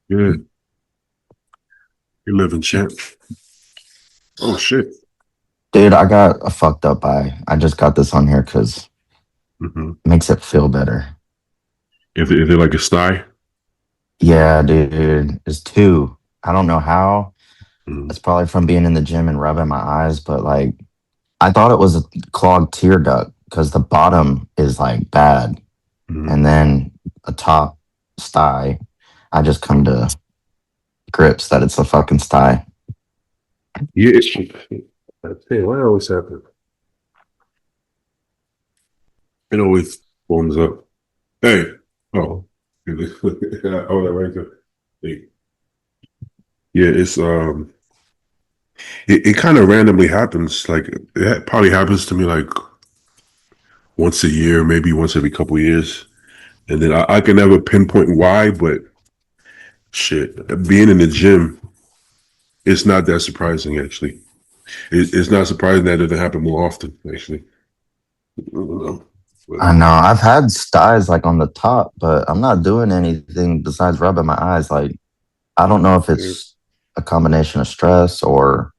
Yeah, you live in champ. Oh shit. Dude, I got a fucked up eye. I just got this on here because Hmm. it makes it feel better. If they're like a sty. Yeah, dude, it's two. I don't know how. Mm-hmm. It's probably from being in the gym and rubbing my eyes, but like I thought it was a clogged tear duct because the bottom is like bad, Hmm. and then the top sty. I just come to grips that it's a fucking sty. Yeah, hey, why always happen? It always forms up. Hey, oh, oh, that right there. Hey. Yeah, it kind of randomly happens. Like it probably happens to me like once a year, maybe once every couple years, and then I can never pinpoint why. But shit, being in the gym, it's not that surprising actually. It's not surprising that it doesn't happen more often actually. I don't know. But I know I've had styes like on the top, but I'm not doing anything besides rubbing my eyes. Like I don't know if yeah. it's a combination of stress or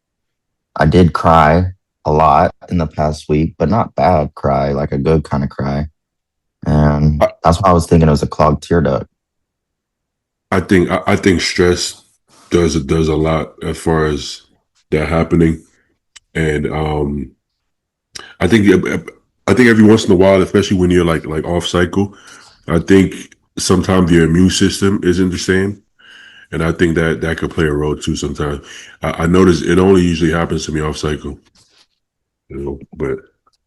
I did cry a lot in the past week, but not bad cry, like a good kind of cry. And I, that's why I was thinking it was a clogged tear duct. I think stress does a lot as far as that happening, and I think I think every once in a while, especially when you're like off cycle, I think sometimes your immune system isn't the same, and I think that could play a role too. Sometimes I notice it only usually happens to me off cycle, but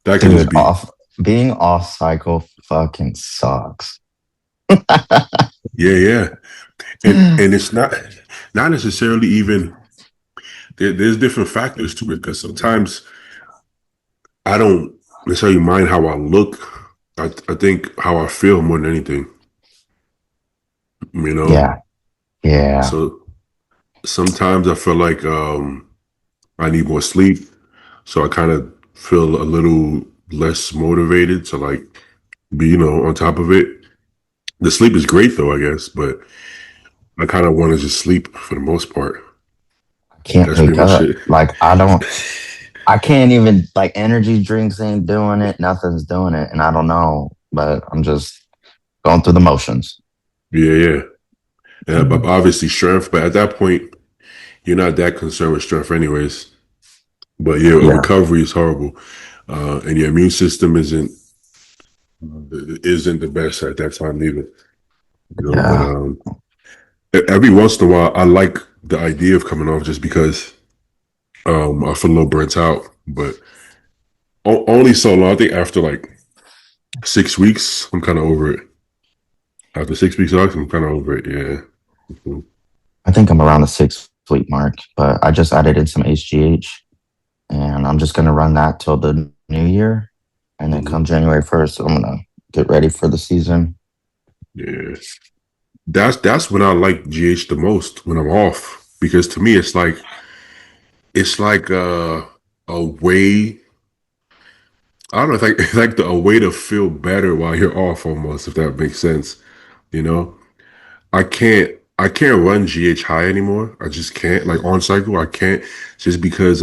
that could just Dude, be off being off cycle fucking sucks. yeah, and it's not necessarily even there's different factors to it because sometimes I don't necessarily mind how I look. I think how I feel more than anything, you know. Yeah, yeah, So sometimes I feel like I need more sleep, so I kind of feel a little less motivated to like be on top of it. The sleep is great though, I guess, but I kind of want to just sleep for the most part. can't That's pretty wake much up. it. Like I can't even like energy drinks ain't doing it, nothing's doing it, and I don't know, but I'm just going through the motions. Yeah, yeah. But obviously strength, but at that point, you're not that concerned with strength anyways. But yeah, a Yeah, recovery is horrible, and your immune system isn't the best at that time either. But yeah, every once in a while, I like the idea of coming off just because I feel a little burnt out. But only so long. I think after like 6 weeks, I'm kind of over it. After 6 weeks off, I'm kind of over it. Yeah. Mhm. I think I'm around the 6 week mark, but I just added in some HGH and I'm just gonna run that till the new year. And then come Mhm. January 1st, I'm gonna get ready for the season. Yeah. That's when I like GH the most when I'm off because to me it's like a way. I don't know. It's like it's like a way to feel better while you're off, almost, if that makes sense. You know, I can't run GH high anymore. I just can't. Like on cycle, I can't just because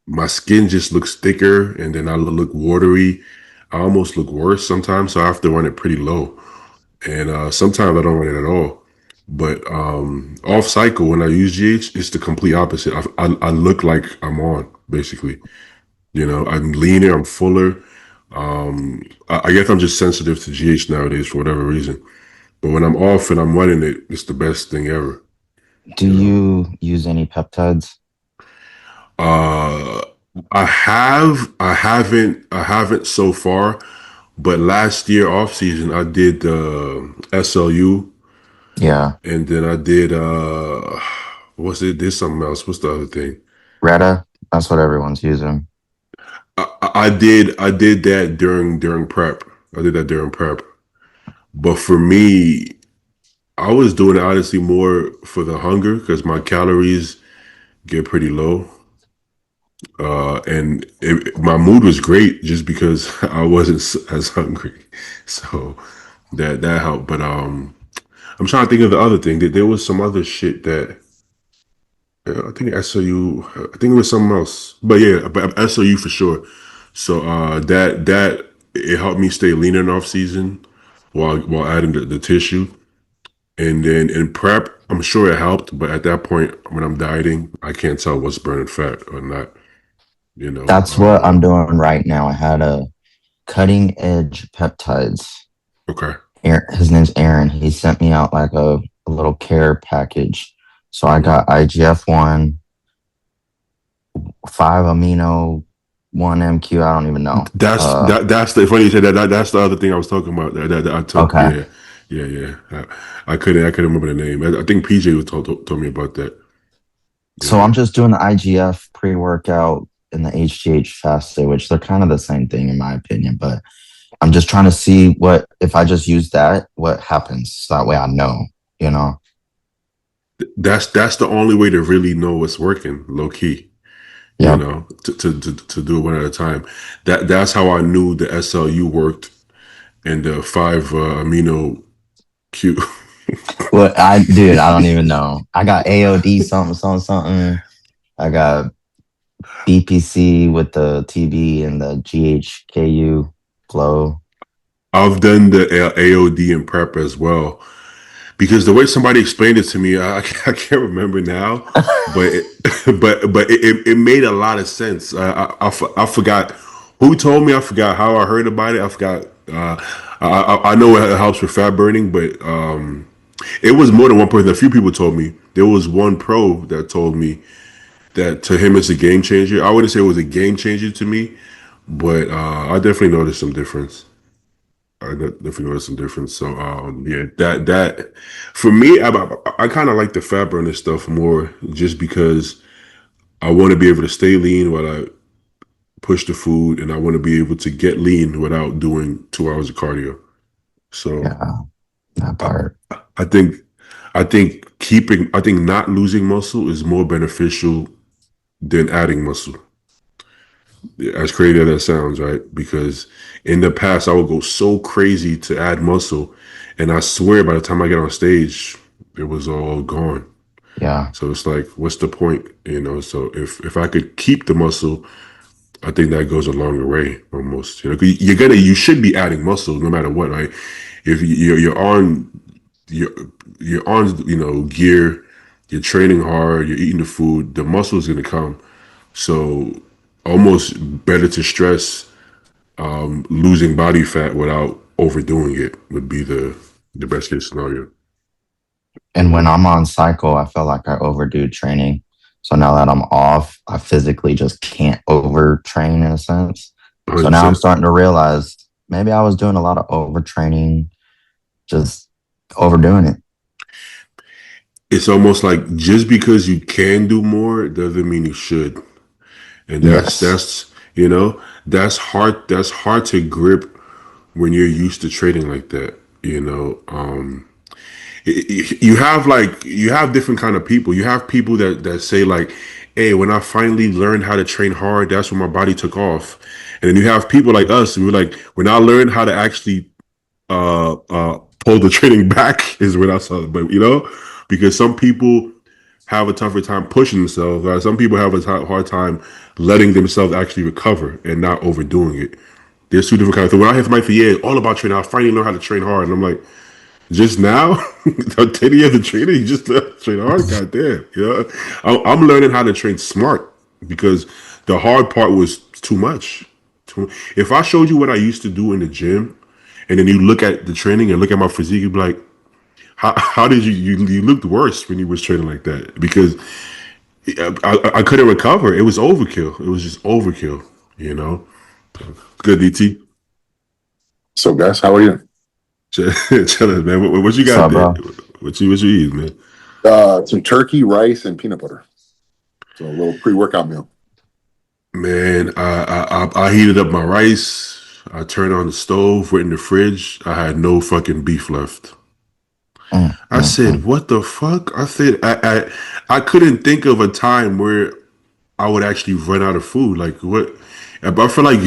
my skin just looks thicker and then I look watery. I almost look worse sometimes, so I have to run it pretty low. And sometimes I don't run it at all. But off cycle, when I use GH, it's the complete opposite. I look like I'm on, basically. I'm leaner, I'm fuller. I guess I'm just sensitive to GH nowadays for whatever reason. But when I'm off and I'm running it, it's the best thing ever. Do You know. you use any peptides? Uh, I haven't so far. But last year off season, I did the SLU, Yeah. and then I did what's it? Did something else? What's the other thing? Retta, that's what everyone's using. I did that during prep. I did that during prep. But for me, I was doing it honestly more for the hunger because my calories get pretty low. And my mood was great just because I wasn't as hungry. So that helped. But I'm trying to think of the other thing. There was some other shit that I think SOU. I think it was something else, but yeah, but SOU for sure. So that it helped me stay lean in off season while adding the tissue, and then in prep, I'm sure it helped. But at that point, when I'm dieting, I can't tell what's burning fat or not. You know. That's what I'm doing right now. I had a cutting edge peptides. Okay. His name's Aaron. He sent me out like a little care package. So I Mhm. got IGF-1, 5 amino, 1 MQ. I don't even know. That's the funny you said that, that's the other thing I was talking about that I took. Okay. Yeah, yeah. I couldn't remember the name. I think PJ was told me about that. So Yeah. I'm just doing the IGF pre workout and the HGH fasted, which they're kind of the same thing in my opinion. But I'm just trying to see what, if I just use that, what happens. So that way I know, you know? That's the only way to really know what's working, low key. You Yep. know, to do it one at a time. That's how I knew the SLU worked and the five amino Q. Well, dude, I don't even know. I got AOD something, something, something. I got BPC with the TB and the GHKU flow. I've done the AOD in prep as well because the way somebody explained it to me, I can't remember now, but it made a lot of sense. I forgot who told me. I forgot how I heard about it. I forgot. I know it helps with fat burning, but it was more than one person. A few people told me. There was one pro that told me that to him it's a game changer. I wouldn't say it was a game changer to me, but I definitely noticed some difference. Definitely noticed some difference. So yeah, that for me, I kind of like the fat burner stuff more, just because I want to be able to stay lean while I push the food, and I want to be able to get lean without doing 2 hours of cardio. So Yeah, that I, part. I think I think not losing muscle is more beneficial than adding muscle. As crazy as that sounds, right? Because in the past, I would go so crazy to add muscle, and I swear by the time I get on stage, it was all gone. Yeah. So it's like, what's the point? You know. So if I could keep the muscle, I think that goes a longer way almost. You know, 'cause you should be adding muscle no matter what, right? If you're on you're you're on gear, you're training hard, you're eating the food, the muscle is gonna come. So almost better to stress losing body fat without overdoing it would be the best case scenario. And when I'm on cycle, I feel like I overdo training. So now that I'm off, I physically just can't overtrain in a sense. So now I'm 100%. starting to realize maybe I was doing a lot of overtraining, just overdoing it. It's almost like just because you can do more doesn't mean you should, and Yes. that's hard to grip when you're used to trading like that. You have different kind of people. You have people that say like, "Hey, when I finally learned how to train hard, that's when my body took off." And then you have people like us who are like, "When I learned how to actually pull the training back, is when I saw it." But because some people have a tougher time pushing themselves. Some people have a hard time letting themselves actually recover and not overdoing it. There's two different kinds of things. When I hear somebody say, "Yeah, all about training," I finally learned how to train hard, and I'm like, just now, 10 years of training, you just learned to train hard. Goddamn, I'm learning how to train smart because the hard part was too much. If I showed you what I used to do in the gym, and then you look at the training and look at my physique, you'd be like, how did you looked worse when you was training like that? Because I couldn't recover. It was overkill. It was just overkill. You know. Good DT. So, guys, how are you? Chilling, man. What you What's got up, there? bro? What you eat, man? Some turkey, rice, and peanut butter. So, a little pre-workout meal. Man, I heated up my rice. I turned on the stove, went in the fridge. I had no fucking beef left. Mm, I mm, said, mm. "What the fuck?" I said, I couldn't think of a time where I would actually run out of food. Like what? But I feel like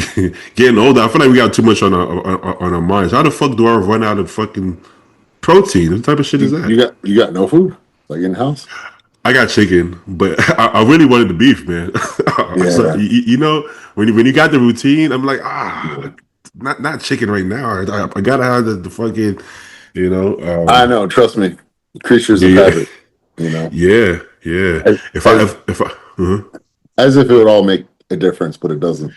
getting older. I feel like we got too much on our minds. How the fuck do I run out of fucking? Protein. What type of shit is that? You got no food like in house? I got chicken, but I really wanted the beef, man. So Yeah, you know, when you got the routine, I'm like, not chicken right now. I gotta have the fucking, you know, I know. Trust me, creatures yeah, of yeah, habit. You know, yeah, yeah. as If I as, if I, as if it would all make a difference, but it doesn't.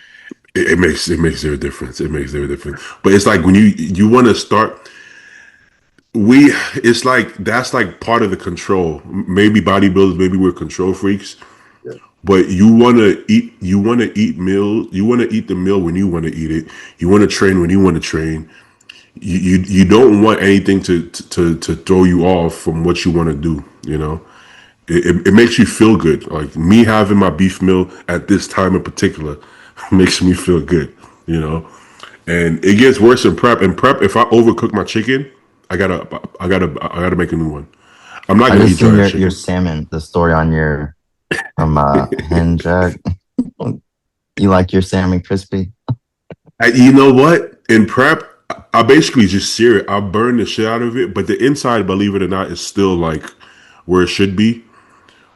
it makes zero difference. It makes zero difference. But it's like when you want to start, it's like that's like part of the control. Maybe bodybuilders, maybe we're control freaks. Yeah. But you want to eat meal, you want to eat the meal when you want to eat it. You want to train when you want to train. You don't want anything to throw you off from what you want to do, you know. It makes you feel good. Like me having my beef meal at this time in particular makes me feel good, you know. And it gets worse in prep. In prep, if I overcook my chicken, I gotta make a new one. I'm not I gonna just eat seen dry your chicken. salmon, the story on your from Hen Jack. You like your salmon crispy? You know what? In prep, I basically just sear it. I burn the shit out of it, but the inside, believe it or not, is still like where it should be.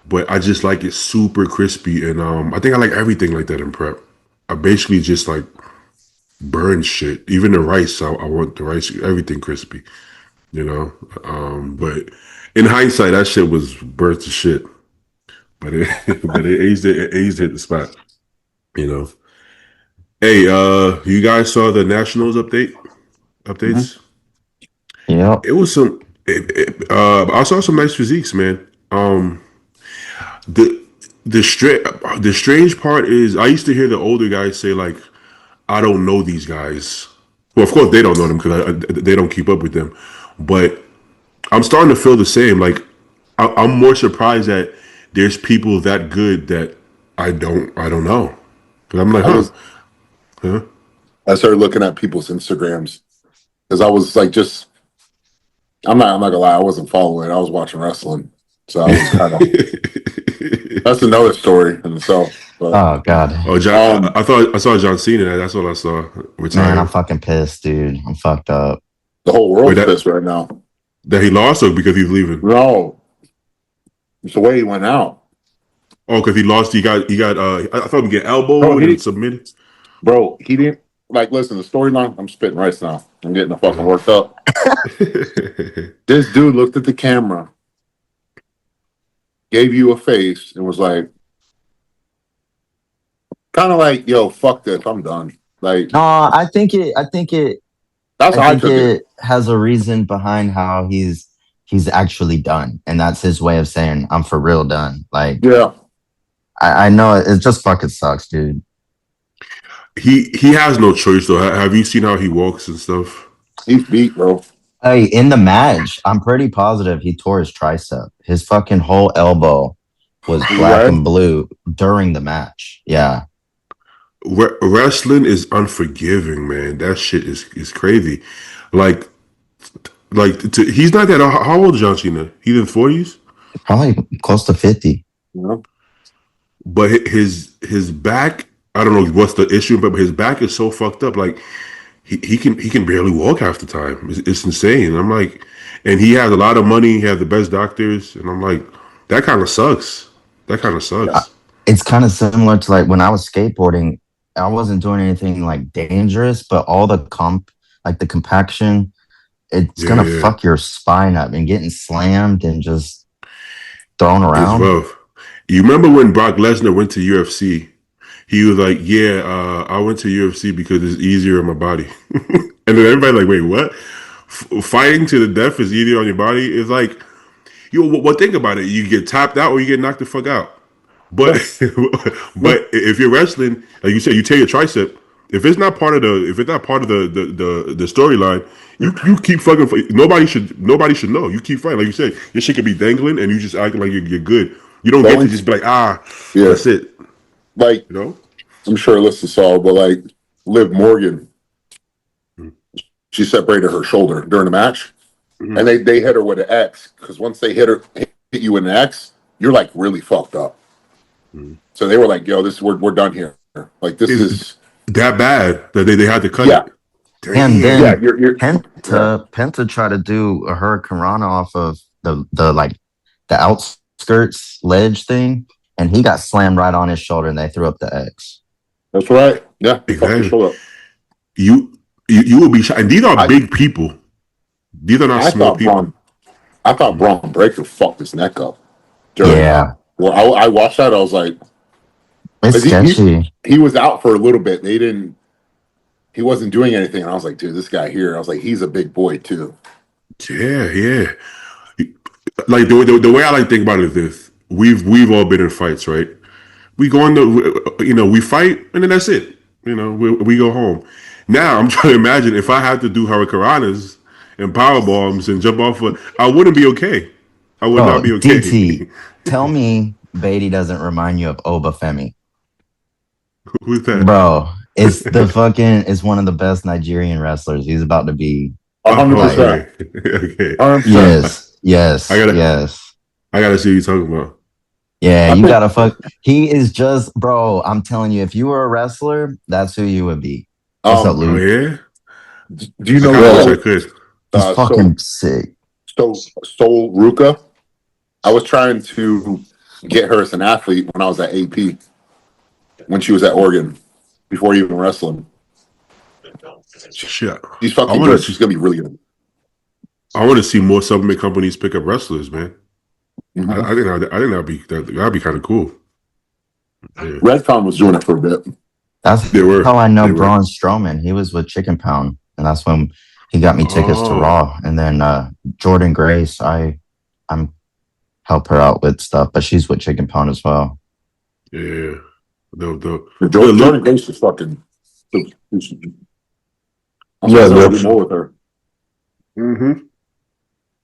But I just like it super crispy, and I think I like everything like that in prep. I basically just like burn shit. Even the rice, I want the rice, everything crispy. You know, but in hindsight, that shit was burnt to shit. But it, but it hit the spot. You know. Hey, you guys saw the Nationals Mhm. updates? Yep. It was some. I saw some nice physiques, man. The the strange part is I used to hear the older guys say like, I don't know these guys. Well, of course they don't know them because they don't keep up with them. But I'm starting to feel the same. Like I'm more surprised that there's people that good that I don't know. Because I'm like, I was huh? I started looking at people's Instagrams because I was like, just I'm not gonna lie, I wasn't following. I was watching wrestling, so I was kind of that's another story in itself. But Oh God, Oh, John, um, I thought I saw John Cena. That's what I saw man, I'm retire. fucking pissed, dude. I'm fucked up. the whole Wait, world's pissed right now. that he lost or because he's leaving? No, it's the way he went out, Oh, because he lost. He got. I thought he get bro. elbowed He and didn't, submitted. bro. He didn't like listen. The storyline. I'm spitting right now. I'm getting the fucking Uh-huh. worked up. This dude looked at the camera, gave you a face, and was like, kind of like, "Yo, fuck this. I'm done." Like No, I think it. I think it. that's I how I think took it. it has a reason behind how he's actually done, and that's his way of saying I'm for real done. Like Yeah, I know it just fucking sucks, dude. He has no choice though. Have you seen how he walks and stuff? he's beat, bro. Hey, in the match, I'm pretty positive he tore his tricep. His fucking whole elbow was black Right? and blue during the match. Yeah. Wrestling is unforgiving, man. That shit is crazy. Like he's not that. How old is John Cena? He's in 40s, Probably close to 50. You know? but his back. I don't know what's the issue, but his back is so fucked up. Like he can barely walk half the time. It's insane. I'm like, and he has a lot of money. He has the best doctors, and I'm like, that kind of sucks. That kind of Yeah. sucks. It's kind of similar to like when I was skateboarding, I wasn't doing anything like dangerous, but all the like the compaction, it's Yeah, gonna yeah. fuck your spine up and getting slammed and just thrown It's around. rough. You remember when Brock Lesnar went to UFC? He was like, "Yeah, I went to UFC because it's easier on my body." And then everybody like, "Wait, what? Fighting to the death is easier on your body?" It's like, well, think about it. You get tapped out or you get knocked the fuck out. But Yeah. Yeah. but if you're wrestling, like you said, you tear your tricep. If it's not part of the storyline, you keep fucking. Nobody should know. You keep fighting, like you said. Your shit could be dangling, and you just acting like you're good. You don't The get to only, just be like, yeah, that's it. like You know? I'm sure Alyssa saw, but like Liv Morgan, she separated her shoulder during the match, Mm-hmm. and they hit her with an X because once they hit you with an X, you're like really fucked up. Mm-hmm. So they were like, "Yo, this we're done here. Like this Is is that bad that they had to cut yeah, it? And Damn. Yeah, then you're yeah. Penta tried to do a Hurricane off of the like the outskirts ledge thing, and he got slammed right on his shoulder, and they threw up the X. That's right. Yeah, he fucked his Exactly. shoulder up. You you will be shot, and these are I big people. These are not I small thought people. Braun I thought Braun Breaker fucked his neck up during Yeah, well I watched that, I was like, it's because sketchy. he was out for a little bit. He wasn't doing anything, and I was like, dude, this guy here, I was like, he's a big boy too. Yeah, yeah. Like the way I like to think about it is this: we've all been in fights, right? We go on the, we fight, and then that's it. We go home. Now I'm trying to imagine if I had to do hurricanranas and power bombs and jump off. I wouldn't be okay. I would not Bro, be okay. DT, tell me Beatty doesn't remind you of Obafemi. Who's that? Bro, it's one of the best Nigerian wrestlers. He's about to be Oh, like, 100%. okay, okay. 100%. yes, yes, I gotta, yes. I gotta see what you're talking about. Yeah, I you think gotta fuck. He is just, bro. I'm telling you, if you were a wrestler, that's who you would be. What's up, um Oh Luke? yeah, do you I know kind of wish I Soul could. He's Soul fucking sick. Soul Ruka? I was trying to get her as an athlete when I was at AP, when she was at Oregon, before even wrestling. Shit, She's I fucking want good. to. She's gonna be really good. I want to see more supplement companies pick up wrestlers, man. Mm-hmm. I think that'd be kind of cool. Yeah. Redcon was doing it for a bit. That's They were, how I know they were. Braun Strowman. He was with Chicken Pound, and that's when he got me tickets to Oh, Raw. And then Jordan Grace, I'm help her out with stuff, but she's with Chicken Pound as well. yeah. The yeah, Jordan Luke. Grace is fucking. I'm Yeah, surprised I don't Luke. do more with her. hmm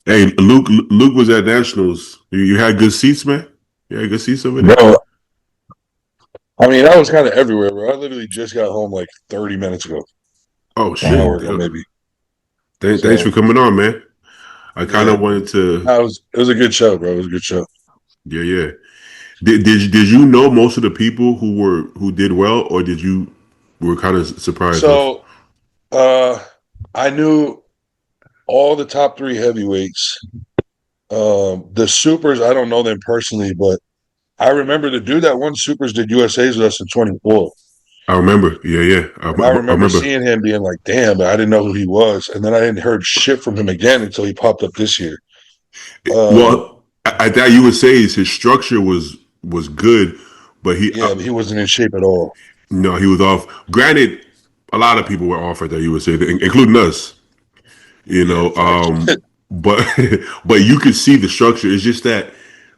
Hey, Luke was at Nationals. You had good seats, man. You had good seats over there. Bro, I mean, I was kind of everywhere, bro. I literally just got home like 30 minutes ago, Oh an shit! hour Damn. ago, maybe. Thanks for So, coming on, man. I kind yeah, of wanted to. it was a good show, bro. It was a good show. Yeah, yeah. Did you know most of the people who did well, or did you were kind of surprised of? So, I knew all the top three heavyweights. The supers, I don't know them personally, but I remember the dude that won supers did USA's with us in 24. I remember. Yeah, yeah. And I I remember remember. seeing him being like, damn, but I didn't know who he was. And then I hadn't heard shit from him again until he popped up this year. Um, Well, I thought you would say his structure was good, but yeah, but he wasn't in shape at all. no, he was off. Granted, a lot of people were off at that. You would say, including us. You Yeah, know, facts. but but you could see the structure. It's just that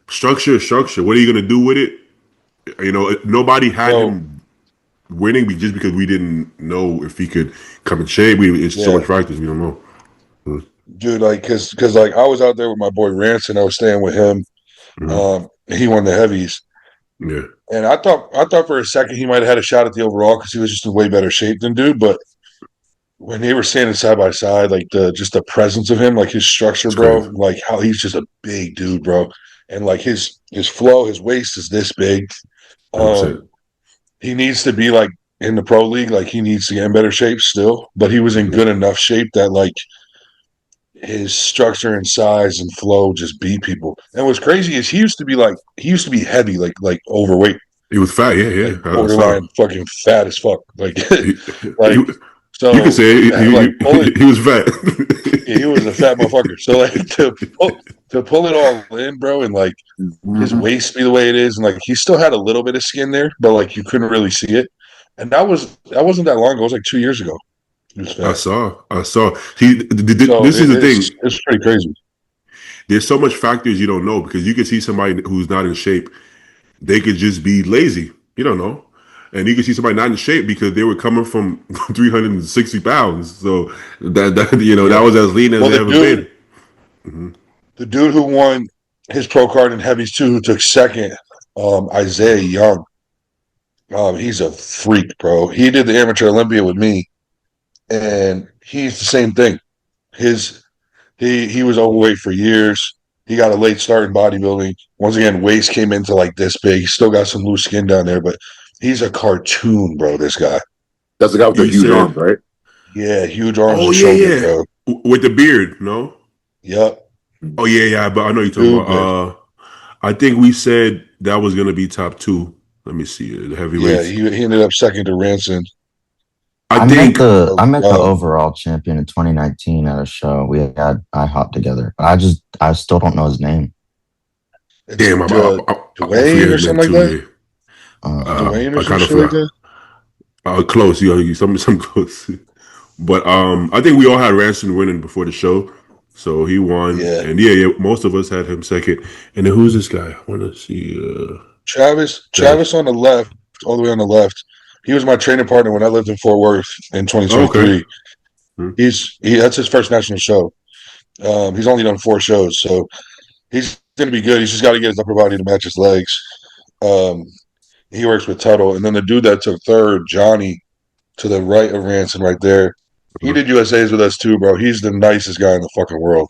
structure is structure. What are you gonna do with it? Nobody had So, him winning just because we didn't know if he could come in shape. It's so yeah. much practice. We don't know. Dude, like, cause like I was out there with my boy Ranson. I was staying with him. Mhm. He won the heavies, Yeah, and I thought for a second he might have had a shot at the overall because he was just in way better shape than dude. But when they were standing side by side, like the presence of him, like his structure, it's bro, crazy. like how he's just a big dude, bro, and like his flow, his waist is this big. 100%. Um, he needs to be like in the pro league, like he needs to get in better shape still, but he was in Mhm. good enough shape that like his structure and size and flow just beat people. And what's crazy is he used to be heavy, like overweight, He was fat. Yeah, yeah. like I saw. borderline fucking fat as fuck. Like He, he, like you could so say like pulling he was fat. yeah, he was a fat motherfucker. So like to pull it all in, bro, and like his Mm-hmm. waist be the way it is, and like he still had a little bit of skin there, but like you couldn't really see it. And that wasn't that long ago. It was like 2 years ago. He was I fat. saw. I saw. See, So this is the thing. it's pretty crazy. There's so much factors you don't know because you can see somebody who's not in shape. They could just be lazy. You don't know. And you can see somebody not in shape because they were coming from 360 pounds. So that Yeah. was as lean as Well, they ever been. Hmm the dude who won his pro card in heavies too, who took second, Isaiah Young. He's a freak, bro. He did the amateur Olympia with me, and he's the same thing. His he was overweight for years. He got a late start in bodybuilding. Once again, waist came into like this big. He still got some loose skin down there, but he's a cartoon, bro. This guy. That's the guy with the You huge said arms, right? Yeah, huge arms Oh and yeah, shoulders, yeah, bro. with the beard. No. Yep. Oh yeah, yeah. But I know you're talking Stupid. about. I think we said that was gonna be top two. Let me see the Yeah, heavyweights. he ended up second to Ranson. I I met think. the Oh, I met the oh. overall champion in 2019 at a show. We had IHOP together. I still don't know his name. It's Damn, I forget Dwayne or his name something like too. that. Yeah, Dwayne or I some kind of shit like forgot. that. Close, some close. But I think we all had Ranson winning before the show, so he won. Yeah. And yeah, most of us had him second. And then who's this guy? I want to see that. Travis on the left, all the way on the left. He was my training partner when I lived in Fort Worth in Oh, okay. 2023. Hmm. That's his first national show. He's only done 4 shows, so he's going to be good. He's just got to get his upper body to match his legs. Um, he works with Tuttle, and then the dude that took third, Johnny, to the right of Ranson, right there. He Uh-huh. did USA's with us too, bro. He's the nicest guy in the fucking world.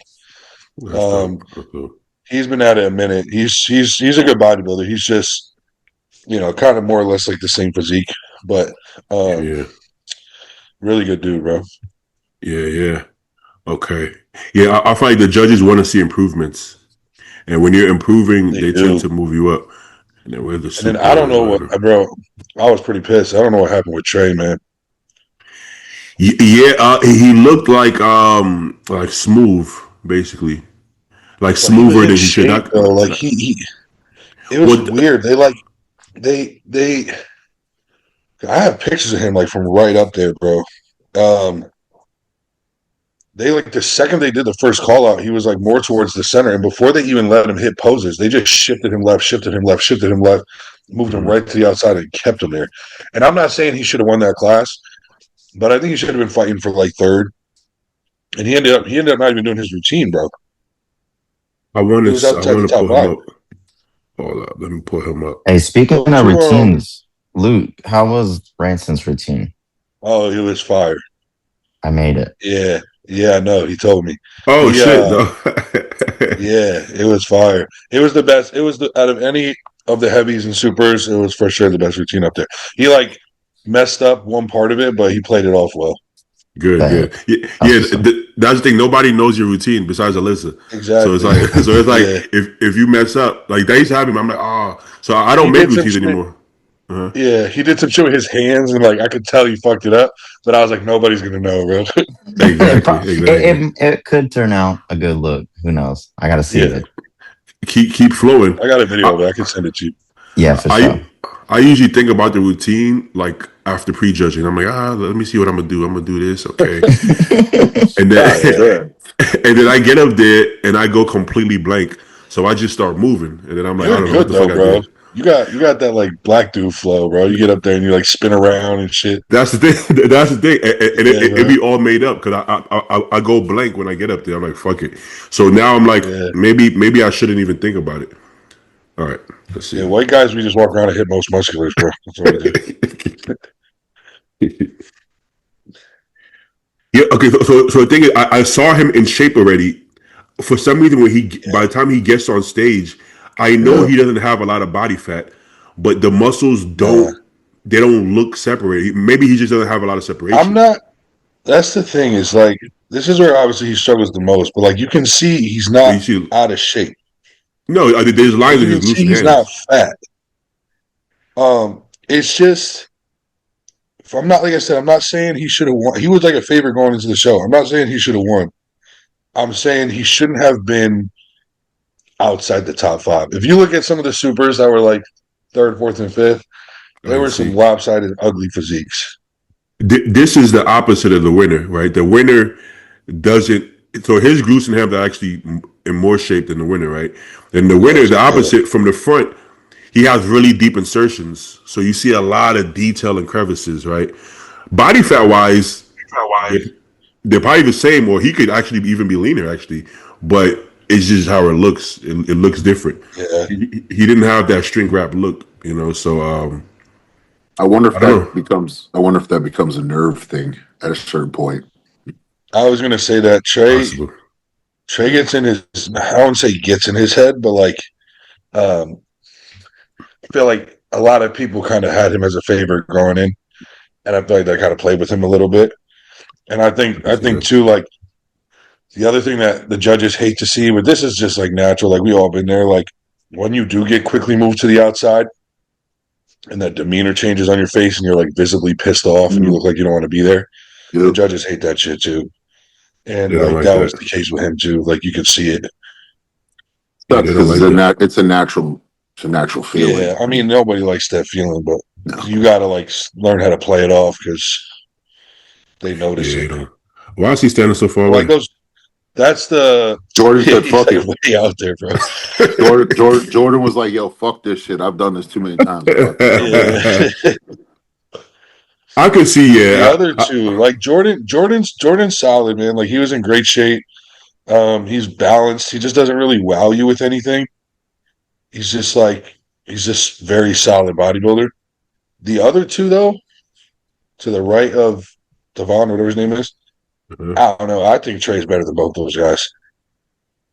That's dope. Um, That's dope. he's been at it a minute. He's a good bodybuilder. He's just kind of more or less like the same physique, but um, Yeah, really good dude, bro. yeah, yeah. Okay. Yeah, I find like the judges want to see improvements, and when you're improving, They they tend do. to move you up. And then we're the And then I don't super. know what, bro. I was pretty pissed. I don't know what happened with Trey, man. Yeah, he looked like smooth, basically, like But he was smoother in than he should. shape though. Like he it was What? weird. They I have pictures of him like from right up there, bro. Um, they like the second they did the first call out, he was like more towards the center. And before they even let him hit poses, they just shifted him left, shifted him left, shifted him left, moved him Mhm. right to the outside and kept him there. And I'm not saying he should have won that class, but I think he should have been fighting for like third. And he ended up not even doing his routine, bro. I He want was to I outside want the to top pull him five. up. Hold up, let me pull him up. Hey, speaking Go of to routines, Luke, how was Branson's routine? oh, he was fire. I made it. Yeah. Yeah, no, he told me. Oh He shit, no. Yeah, it was fire. It was the best. It was out of any of the heavies and supers, it was for sure the best routine up there. He like messed up one part of it, but he played it off well. Good, But good. Yeah, that's what's up. that's the thing. Nobody knows your routine besides Alyssa. So it's Exactly. like, so it's like Yeah. if you mess up, like they used to have him. I'm like, oh, so I He don't make did some routines shit. anymore. Uh-huh. Yeah, he did some shit with his hands and like I could tell he fucked it up, but I was like, nobody's gonna know, bro. Exactly, exactly. It could turn out a good look. Who knows? I got to see Yeah. it. Keep flowing. I got a video of it. I, I can send it to you. Yeah, for sure. I usually think about the routine like after prejudging. I'm like, let me see what I'm gonna do. I'm gonna do this, okay, and then God damn. and then I get up there and I go completely blank. So I just start moving, and then I'm like, I You're don't know what good the fuck though, I bro. did. You got that like black dude flow, bro. You get up there and you like spin around and shit. That's the thing. That's the thing, and Yeah, it bro. be all made up because I go blank when I get up there. I'm like, fuck it. So now I'm like, Yeah. maybe I shouldn't even think about it. All right, let's Yeah, see. white guys, we just walk around and hit most musculars, bro. That's what we do. Yeah. Okay. So the thing is, I saw him in shape already. For some reason, by the time he gets on stage, I know Yeah. he doesn't have a lot of body fat, but the muscles Nah. don't look separated. Maybe he just doesn't have a lot of I'm separation. not that's the thing, is like this is where obviously he struggles the most, but like you can see he's But not you see, out of shape. no, there's Like lines you in can his glutes see and he's not hands. fat. It's just if I'm not like I said, I'm not saying he should have won. He was like a favorite going into the show. I'm not saying he should have won. I'm saying he shouldn't have been outside the top five. If you look at some of the supers that were like third, fourth, and fifth, there I were some see. lopsided, ugly physiques. This is the opposite of the winner, right? The winner doesn't. So his glutes and hams are actually in more shape than the winner, right? And the winner, Yes, the yeah. opposite from the front, he has really deep insertions, so you see a lot of detail and crevices, right? Body fat wise, they're, they're probably the same, or he could actually even be leaner, actually. But it's just how it looks. It looks different. Yeah. He didn't have that shrink wrap look, So I wonder I if don't that know. becomes. I wonder if that becomes a nerve thing at a certain point. I was gonna say that Possible. Trey gets in his I wouldn't say gets in his head, but like um I feel like a lot of people kind of had him as a favorite going in, and I feel like that kind of played with him a little bit. And I think too, like the other thing that the judges hate to see, but this is just like natural, like we all been there, like when you do get quickly moved to the outside and that demeanor changes on your face and you're like visibly pissed off and you look like you don't want to be there. The Yep. judges hate that shit too. And They don't like like that was that. the case with him too. Like you could see it. Yeah, Sucks they don't because like that. it's a natural feeling. Yeah, I mean nobody likes that feeling, but No. you got to like learn how to play it off because they notice Yeah, they it. don't. Why is he standing so far Like away? those, that's the Jordan said, he's "Fuck like it." way out there, bro. Jordan was like, "Yo, fuck this shit. I've done this too many times. Fuck it. I don't care." Yeah. I could see, The yeah. other two, like Jordan's solid, man. Like he was in great shape. He's balanced. He just doesn't really wow you with anything. He's just like he's just very solid bodybuilder. The other two, though, to the right of Devon, whatever his name is, I don't know. I think Trey's better than both those guys.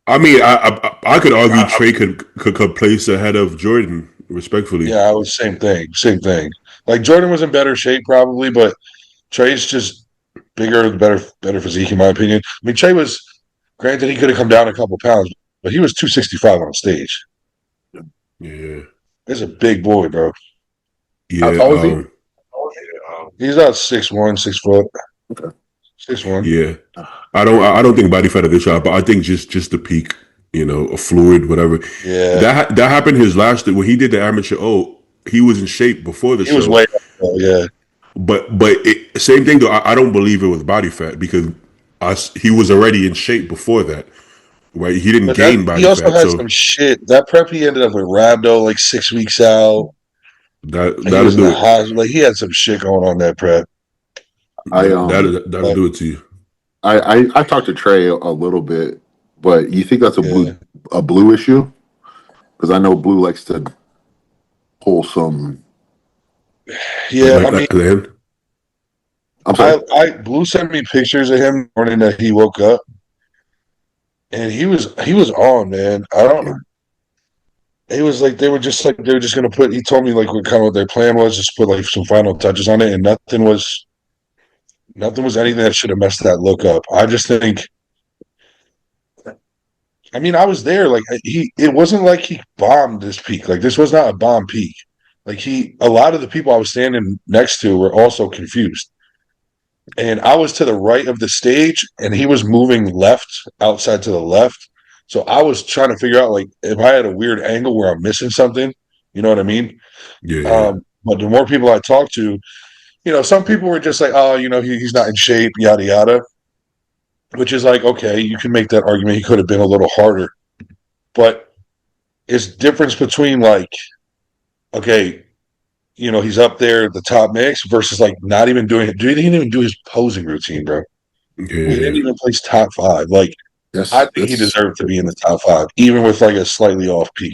I mean, I could argue Trey could place ahead of Jordan, respectfully. Yeah, I was same thing, same thing. Like Jordan was in better shape probably, but Trey's just bigger, better physique in my opinion. I mean, Trey was granted he could have come down a couple pounds, but he was 265 on stage. Yeah, He's a big boy, bro. How yeah, tall is he? He's about 6'1", 6 foot, Okay. 6'1". yeah. I don't think body fat a good shot, but I think just the peak, a fluid, whatever. Yeah, That happened his last when he did the amateur. Oh, he was in shape before the he was show, way up, though, yeah. but same thing though. I don't believe it was body fat because he was already in shape before that, right? He didn't But that gain he body also fat, had so some shit. That prep he ended up with rhabdo like 6 weeks out. He that'll was in do the it. hospital. Like he had some shit going on that prep. I That'll But do it to you. I talked to Trey a little bit, but you think that's yeah, a blue issue? Because I know Blue likes to pull some. yeah. I mean, Then I'm sorry. I Blue sent me pictures of him the morning that he woke up, and he was on, man. I don't. It was like they were just gonna put. He told me like what kind of what their plan was, just put like some final touches on it, and nothing was anything that should have messed that look up. I just think. I mean, I was there. Like it wasn't like he bombed this peak. Like this was not a bomb peak. Like a lot of the people I was standing next to were also confused. And I was to the right of the stage and he was moving left outside to the left. So I was trying to figure out like if I had a weird angle where I'm missing something, you know what I mean? yeah, But the more people I talked to, some people were just like, oh, he's not in shape, yada yada. Which is like, okay, you can make that argument. He could have been a little harder. But it's difference between like, okay, he's up there at the top mix versus like not even doing it. He didn't even do his posing routine, bro. He yeah, didn't even place top five. Like I think he That's deserved to be in the top five, even with like a slightly off peak.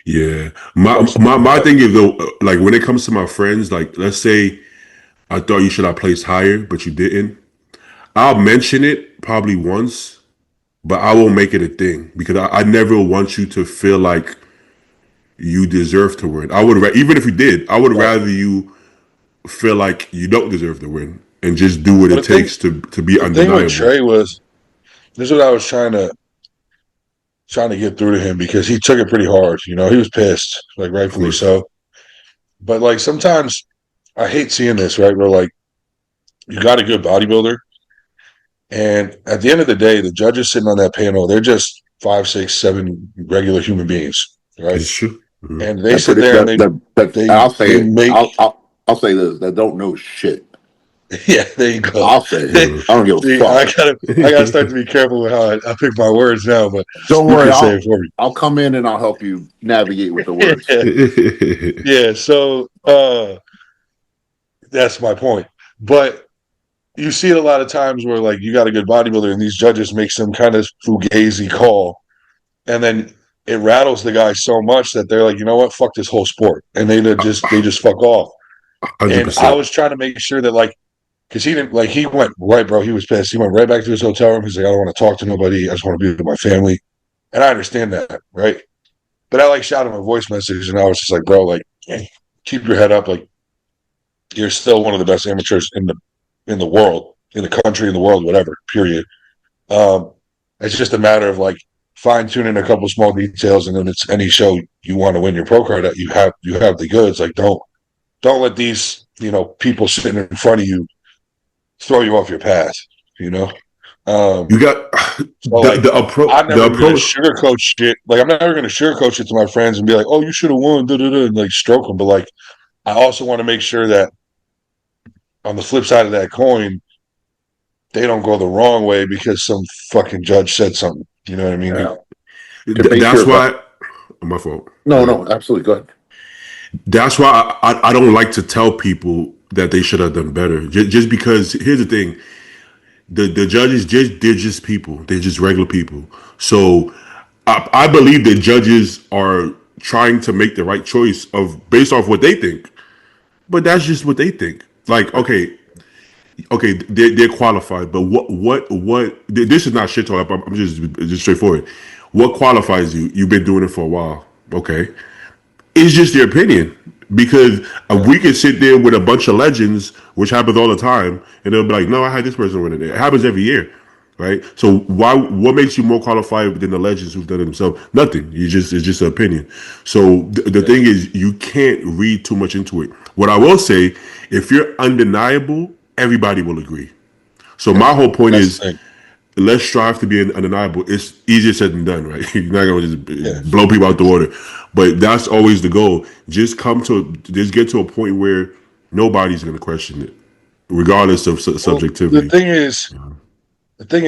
yeah. My thing is though, like when it comes to my friends, like let's say I thought you should have placed higher, but you didn't. I'll mention it probably once, but I won't make it a thing because I never want you to feel like you deserve to win. Even if you did, I would Right. rather you feel like you don't deserve to win and just do what But it takes to be the thing with undeniable. Trey was this is what I was trying to get through to him because he took it pretty hard. He was pissed, like Of rightfully course, so. But like sometimes I hate seeing this, right? Where like you got a good bodybuilder, and at the end of the day, the judges sitting on that panel, they're just 5, 6, 7 regular human beings, right? it's true. Mhm. And they that sit pretty there and that they I'll say they it. make I'll say this. That don't know shit. yeah, there you go. I'll say it. Mhm. I don't give a See, fuck. I gotta start to be careful with how I pick my words now, but Don't you worry. can say it for me. I'll come in and I'll help you navigate with the words. Yeah, yeah. So that's my point. But you see it a lot of times where like you got a good bodybuilder and these judges make some kind of fugazi call, and then it rattles the guy so much that they're like, you know what, fuck this whole sport, and they just fuck off. Hundred And I percent. was trying to make sure that like because he didn't like he went right, bro. He was pissed. He went right back to his hotel room. He's like, I don't want to talk to nobody. I just want to be with my family. And I understand that, right? But I like shot him a voice message, and I was just like, bro, like, keep your head up. Like, you're still one of the best amateurs in the world, in the country, in the world, whatever. Period. Um, it's just a matter of like fine tuning a couple small details, and then it's any show you want to win your pro card at. You have the goods. Like don't let these people sitting in front of you throw you off your path. You know. You got So like the approach. I'm The never gonna approach. sugarcoat shit. Like I'm never gonna sugarcoat shit to my friends and be like, "Oh, you should have won," da, da, da, and like stroke them. But like, I also want to make sure that on the flip side of that coin, they don't go the wrong way because some fucking judge said something. You know what I mean? Yeah. To base That's your why. My fault. no, no, absolutely. Go ahead. That's why I don't like to tell people that they should have done better. Just because here's the thing: the judges they're just people. They're just regular people. So I believe that judges are trying to make the right choice of based off what they think. But that's just what they think. Like, okay, they're qualified, but what? This is not shit talk. I'm just straightforward. What qualifies you? You've been doing it for a while. Okay, it's just your opinion because we could sit there with a bunch of legends, which happens all the time, and they'll be like, "No, I had this person winning it." It happens every year, right? So why? What makes you more qualified than the legends who've done it themselves? Nothing. It's just an opinion. So the thing is, you can't read too much into it. What I will say, if you're undeniable, everybody will agree. So my whole point That's is the thing. let's strive to be undeniable. It's easier said than done, right? You're not gonna Yeah. just blow people out the water, but that's always the goal. Just get to a point where nobody's gonna question it, regardless of Well, subjectivity. the thing is,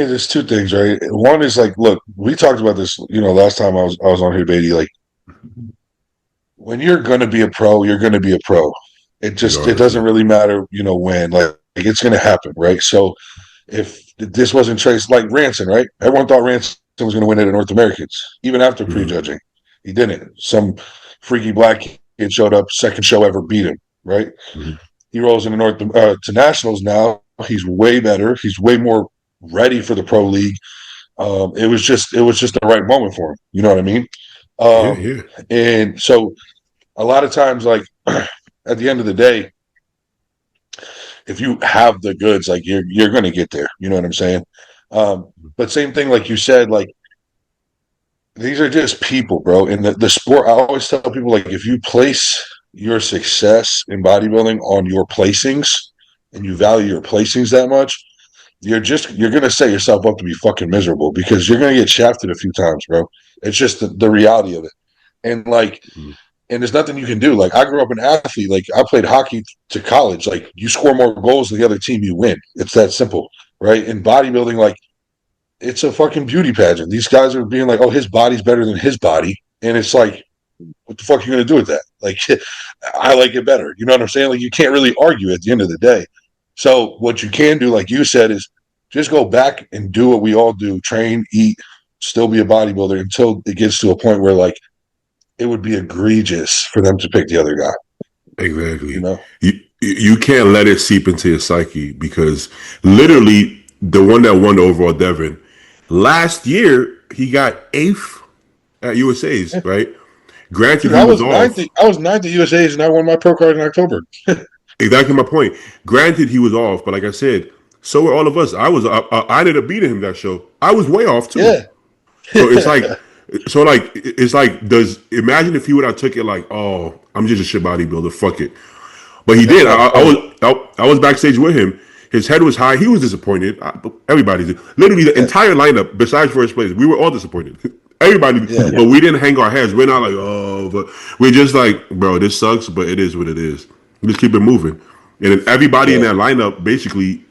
there's two things, right? One is like, look, we talked about this, last time I was on here, Beatty. Like, when you're gonna be a pro, you're gonna be a pro. It Regardless, doesn't yeah. really matter, when. Like it's gonna happen, right? So if this wasn't Trace like Ranson, right? Everyone thought Ranson was gonna win it at North Americans, even after Mhm. prejudging. He didn't. Some freaky black kid showed up, second show ever, beat him, right? Mhm. He rolls into to nationals now. He's way better. He's way more ready for the pro league. It was just the right moment for him. You know what I mean? Yeah, Um, yeah, and so a lot of times, like at the end of the day, if you have the goods, like you're going to get there. You know what I'm saying? But same thing, like you said, like these are just people, bro. In the sport, I always tell people, like, if you place your success in bodybuilding on your placings and you value your placings that much, you're gonna set yourself up to be fucking miserable because you're gonna get shafted a few times, bro. It's just the reality of it. And like, Mhm. and there's nothing you can do. Like I grew up an athlete. Like I played hockey to college. Like you score more goals than the other team, you win. It's that simple, right? In bodybuilding, like it's a fucking beauty pageant. These guys are being like, "Oh, his body's better than his body," and it's like, what the fuck are you gonna do with that? Like, I like it better. You know what I'm saying? Like you can't really argue at the end of the day. So what you can do, like you said, is just go back and do what we all do: train, eat, still be a bodybuilder until it gets to a point where like it would be egregious for them to pick the other guy. You exactly. know? You can't let it seep into your psyche because literally the one that won the overall Devin last year he got eighth at USA's, Yeah. right? Granted, Dude, he was off. I was ninth at USA's and I won my pro card in October. Exactly my point. Granted, he was off, but like I said, so were all of us. I ended up beating him that show. I was way off too. Yeah. So it's like does imagine if he would have took it like, oh, I'm just a shit bodybuilder, fuck it. But he That's did. my point. I was backstage with him. His head was high. He was disappointed. Everybody's literally the Yeah. entire lineup, besides first place, we were all disappointed. Everybody, Yeah. but we didn't hang our heads. We're not like, oh, but we're just like, bro, this sucks, but it is what it is. Just keep it moving. And then everybody in Yeah. that lineup basically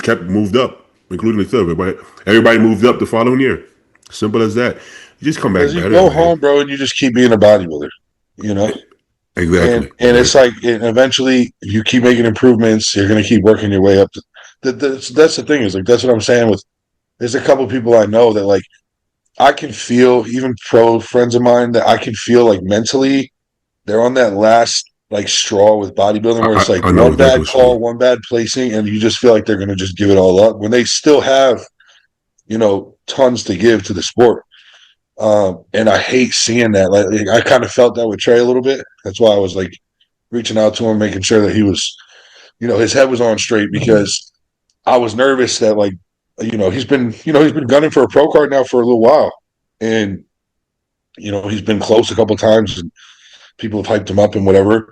kept moved up, including the silver. But everybody moved up the following year. Simple as that. You just come back Because you better, go man. home, bro, and you just keep being a bodybuilder, you know? And Exactly. it's like and eventually you keep making improvements, you're gonna keep working your way up. That's the thing, is like that's what I'm saying with there's a couple of people I know that like I can feel, even pro friends of mine, that I can feel like mentally they're on that last like straw with bodybuilding where it's like I know one exactly bad what you call, mean. one bad placing, and you just feel like they're gonna just give it all up when they still have, tons to give to the sport. And I hate seeing that. Like I kind of felt that with Trey a little bit. That's why I was like reaching out to him, making sure that he was, his head was on straight because I was nervous that like, he's been gunning for a pro card now for a little while, and he's been close a couple times, and people have hyped him up and whatever.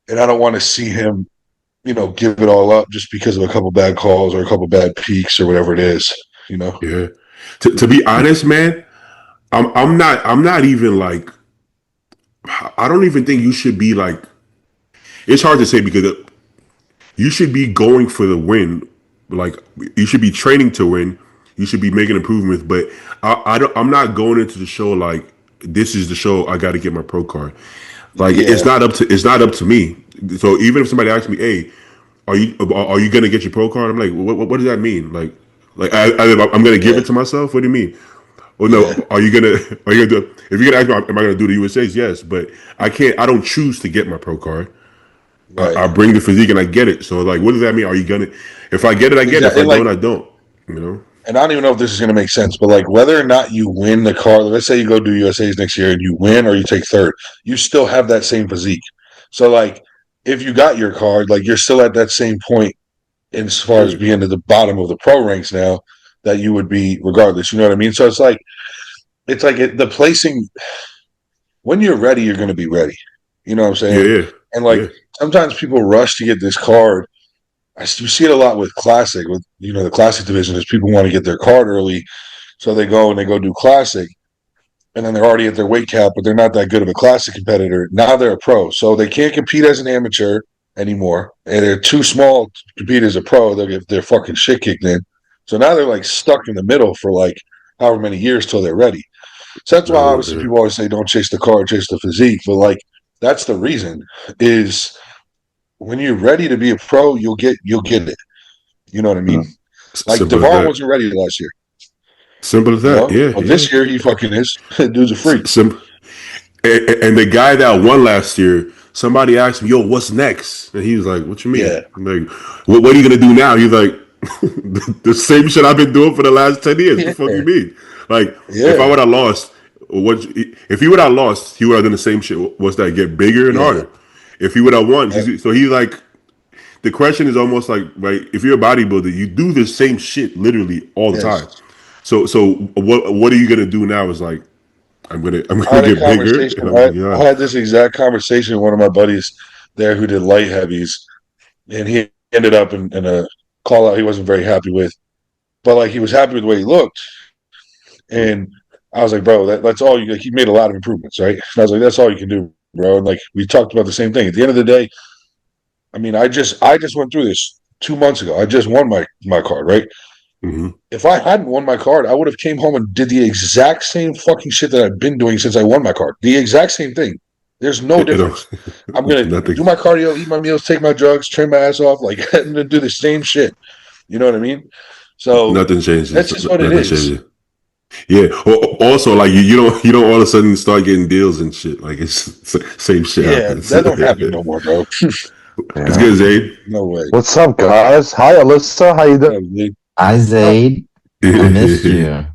And I don't want to see him, give it all up just because of a couple bad calls or a couple bad peaks or whatever it is. Yeah. To be honest, man, I'm not even like, I don't even think you should be like, it's hard to say because you should be going for the win. Like, you should be training to win. You should be making improvements. But I'm not going into the show like, this is the show. I got to get my pro card. Like, Yeah. it's not up to me. So even if somebody asks me, hey, are you gonna get your pro card? I'm like, what does that mean? Like I'm gonna give it to myself. What do you mean? Oh no, Yeah. are you gonna do? If you're gonna ask me, am I gonna do the USA's? Yes, but I can't. I don't choose to get my pro card. Right. I bring the physique and I get it. So like, what does that mean? Are you gonna? If I get it, I get it. If I don't, I don't. You know. And I don't even know if this is going to make sense, but like whether or not you win the card, let's say you go do USA's next year and you win or you take third, you still have that same physique. So like if you got your card, like you're still at that same point as far as being at the bottom of the pro ranks now that you would be regardless. You know what I mean? So the placing when you're ready, you're going to be ready. You know what I'm saying? Yeah. And like sometimes people rush to get this card. You see it a lot with classic, with the classic division is people want to get their card early, so they go do classic, and then they're already at their weight cap, but they're not that good of a classic competitor. Now they're a pro, so they can't compete as an amateur anymore, and they're too small to compete as a pro. They'll get their fucking shit kicked in. So now they're like stuck in the middle for like however many years till they're ready. So that's why obviously people always say don't chase the card, chase the physique. But like that's the reason is when you're ready to be a pro, you'll get it. You know what I mean? Like DeVar wasn't ready last year. Simple as that. Yeah. But this year he fucking is. Dude's a freak. And the guy that won last year, somebody asked me, "Yo, what's next?" And he was like, "What you mean?" Yeah. I'm like, what are you gonna do now? He's like, "The same shit I've been doing for the last 10 years." What the fuck you mean? Like, if I would have lost, if he would have lost, he would have done the same shit. What's that? Get bigger and harder. If he would have won, so he's like, the question is almost like, right? If you're a bodybuilder, you do the same shit literally all the time. So what are you gonna do now? Is like, I'm gonna get bigger. I had this exact conversation with one of my buddies there who did light heavies, and he ended up in a call out he wasn't very happy with, but like he was happy with the way he looked, and I was like, bro, that's all you. Like, he made a lot of improvements, right? And I was like, that's all you can do, bro. And like we talked about the same thing. At the end of the day, I mean, I just went through this 2 months ago. I just won my card, right? Mm-hmm. If I hadn't won my card, I would have came home and did the exact same fucking shit that I've been doing since I won my card. The exact same thing. There's no difference. I'm gonna do my cardio, eat my meals, take my drugs, train my ass off. Like I'm gonna do the same shit. You know what I mean? So nothing changes. That's just what it is. Changes. Yeah. Also, like you don't all of a sudden start getting deals and shit. Like it's same shit. Yeah, happens. that don't happen no more, bro. It's good, Zayd. No way. What's up, guys? Hi, Alyssa. How you doing? Hi, Zayd. I missed you.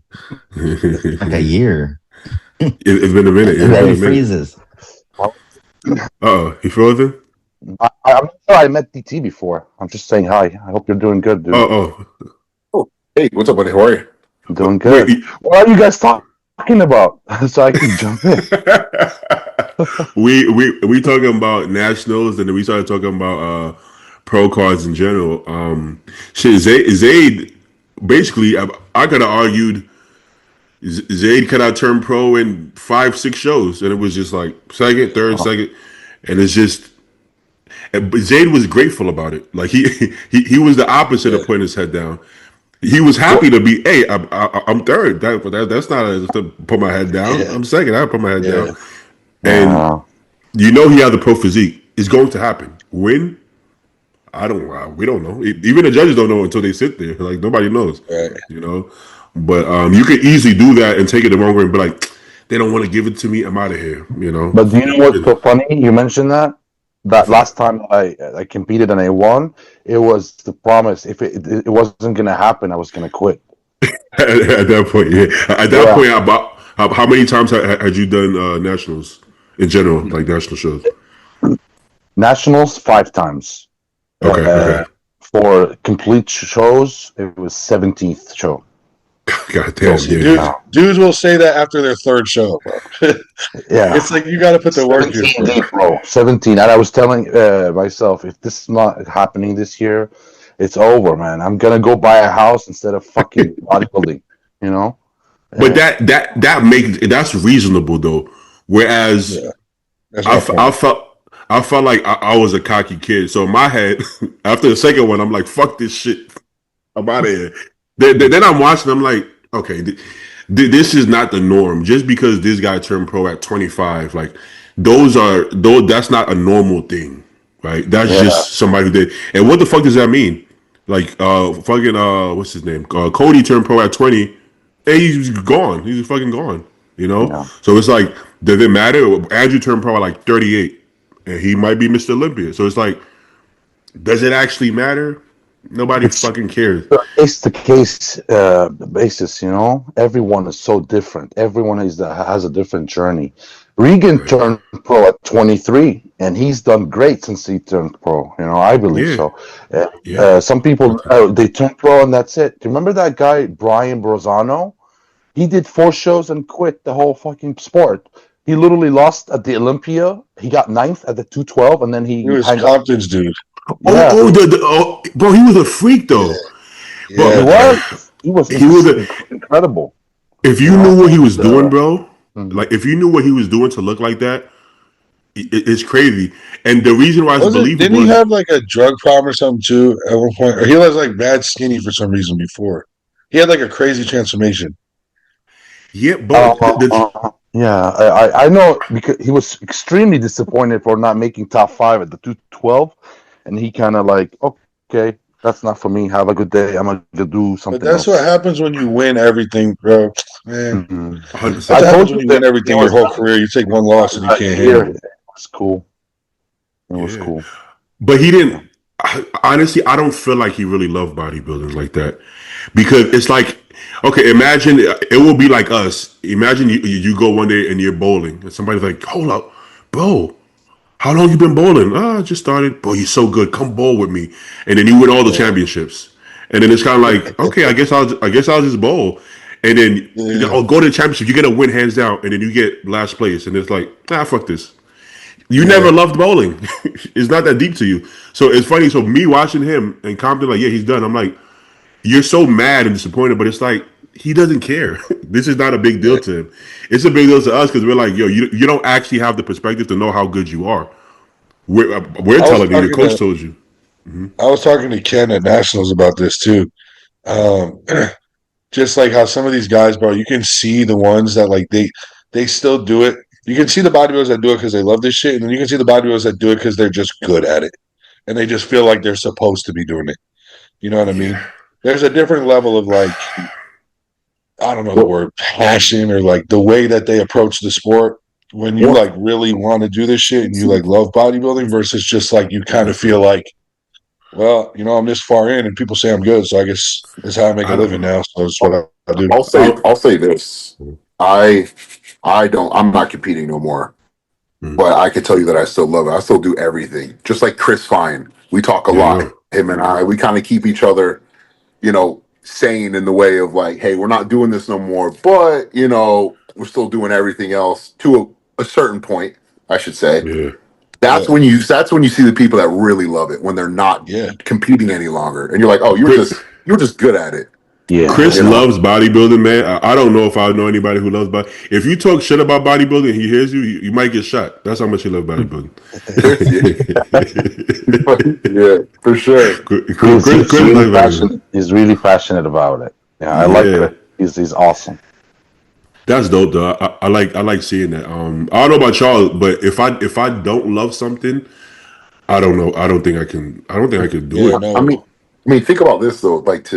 Like a year. It's been a minute. And then he freezes. He frozen? I'm sure I met DT before. I'm just saying hi. I hope you're doing good, dude. Oh, hey, what's up, buddy? How are you? I'm doing good. What are you guys talking about? So I can jump in. we talking about nationals, and then we started talking about pro cards in general. Shit, Zayd basically, I could have argued Zayd could have turned pro in 5-6 shows, and it was just like second, third, second, and it's just. But Zayd was grateful about it. Like he was the opposite of putting his head down. He was happy to be. Hey, I'm third. That's not to put my head down. I'm second. I put my head down. And he has the pro physique. It's going to happen. When? We don't know. Even the judges don't know until they sit there. Like nobody knows. Right. But you could easily do that and take it the wrong way and be like, they don't want to give it to me. I'm out of here. But do you know what's so funny? You mentioned that last time I competed and I won, it was the promise. If it wasn't going to happen, I was going to quit. At that point, yeah. At that point, about how many times had you done nationals in general, like national shows? Nationals 5 times. Okay. for complete shows, it was 17th show. God damn, See, yeah. dudes will say that after their third show, bro. Yeah. It's like you got to put the work in. 17 deep, bro. 17. And I was telling myself, if this is not happening this year, it's over, man. I'm gonna go buy a house instead of fucking bodybuilding. You know. But that's reasonable though. Whereas Yeah, that's I, my f- I point. felt I felt like I was a cocky kid. So in my head, after the second one, I'm like, fuck this shit. I'm out of here. Then I'm watching. I'm like, okay, this is not the norm. Just because this guy turned pro at 25, like those. That's not a normal thing, right? That's Yeah. just somebody who did. And what the fuck does that mean? Like, fucking, what's his name? Cody turned pro at 20, and he's gone. He's fucking gone. You know. Yeah. So it's like, does it matter? Andrew turned pro at like 38, and he might be Mr. Olympia. So it's like, does it actually matter? Nobody It's fucking cares. case to case basis, you know. Everyone is so different. Everyone has a different journey. Regan Right. turned pro at 23, and he's done great since he turned pro. You know, I believe Yeah. so. Yeah. Some people they turn pro and that's it. Do you remember that guy Brian Brozano? He did 4 shows and quit the whole fucking sport. He literally lost at the Olympia. He got 9th at the 212, and then He he was hung up. Compton's dude. Yeah, Bro, he was a freak though. Yeah, he But was. He was. he was a, Incredible. if you You knew know? what he was And, doing, bro, mhm. like if you knew what he was doing to look like that, it's crazy. And the reason why it's didn't believable he is, have like a drug problem or something too at one point? Or he was like bad skinny for some reason before. He had like a crazy transformation. yeah, but Yeah, I know because he was extremely disappointed for not making top 5 at the 212, and he kind of like, okay, that's not for me. Have a good day. I'm gonna do But something that's else. what happens when you win everything, bro. Man, Mhm. 100%. that's I what told happens you when you that win everything your whole career. You take one loss and you can't year. handle it. It was cool. It was Yeah. cool. But he didn't. Honestly, I don't feel like he really loved bodybuilding like that, because it's like, okay, imagine it will be like us. Imagine you go one day and you're bowling, and somebody's like, "Hold up, bro, how long you been bowling?" "Ah, I just started." "Bro, you're so good. Come bowl with me." And then you win all the Yeah. championships, and then it's kind of like, okay, I guess I'll just bowl, and then Yeah. go to the championship. You get a win hands down, and then you get last place, and it's like, fuck this. You Yeah. never loved bowling. It's not that deep to you. So it's funny. So me watching him and Compton, like, yeah, he's done. I'm like, you're so mad and disappointed, but it's like he doesn't care. This is not a big deal Yeah. to him. It's a big deal to us because we're like, yo, you don't actually have the perspective to know how good you are. We're I was telling you. The talking coach to told you. Ken at Nationals about this too. Um, just like how some of these guys, bro, you can see the ones that like they still do it. You can see the bodybuilders that do it because they love this shit, and then you can see the bodybuilders that do it because they're just good at it, and they just feel like they're supposed to be doing it. You know what I Yeah. mean? There's a different level of like, I don't know the word, passion, or like the way that they approach the sport when you like really want to do this shit and you like love bodybuilding versus just like you kind of feel like, well, you know, I'm this far in and people say I'm good, so I guess that's how I make a I living don't. now. So that's what I do. I'll, I'll say this. I'm not competing no more. But I can tell you that I still love it. I still do everything. Just like Chris Fine. We talk a there you lot. go. Him and I, we kind of keep each other, sane in the way of like, hey, we're not doing this no more, but we're still doing everything else to a certain point, I should say. Yeah. That's Yeah, when you see the people that really love it when they're not yeah. competing any longer. And you're like, oh, you're just good at it. Yeah, Chris You know? loves bodybuilding, man. I don't know if I know anybody who loves body. If you talk shit about bodybuilding, he hears you, you might get shot. That's how much he loves bodybuilding. Yeah, for sure. Chris really loves bodybuilding. passionate. He's really passionate about it. Yeah, I like Yeah, Chris. He's awesome. that's dope, though. I like seeing that. I don't know about y'all, but if I don't love something, I don't know. I don't think I can. I don't think I could do Yeah, it. I no. mean, think about this though. Like,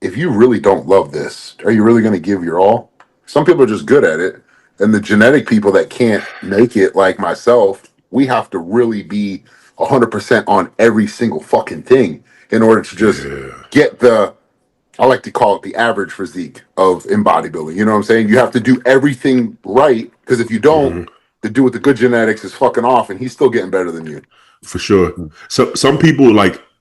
if you really don't love this, are you really going to give your all? Some people are just good at it, and the genetic people that can't make it, like myself, we have to really be 100% on every single fucking thing in order to just Yeah, get I like to call it the average physique of in bodybuilding. You know what I'm saying? You have to do everything right, because if you don't, the dude with the good genetics is fucking off, and he's still getting better than you. for sure. So some people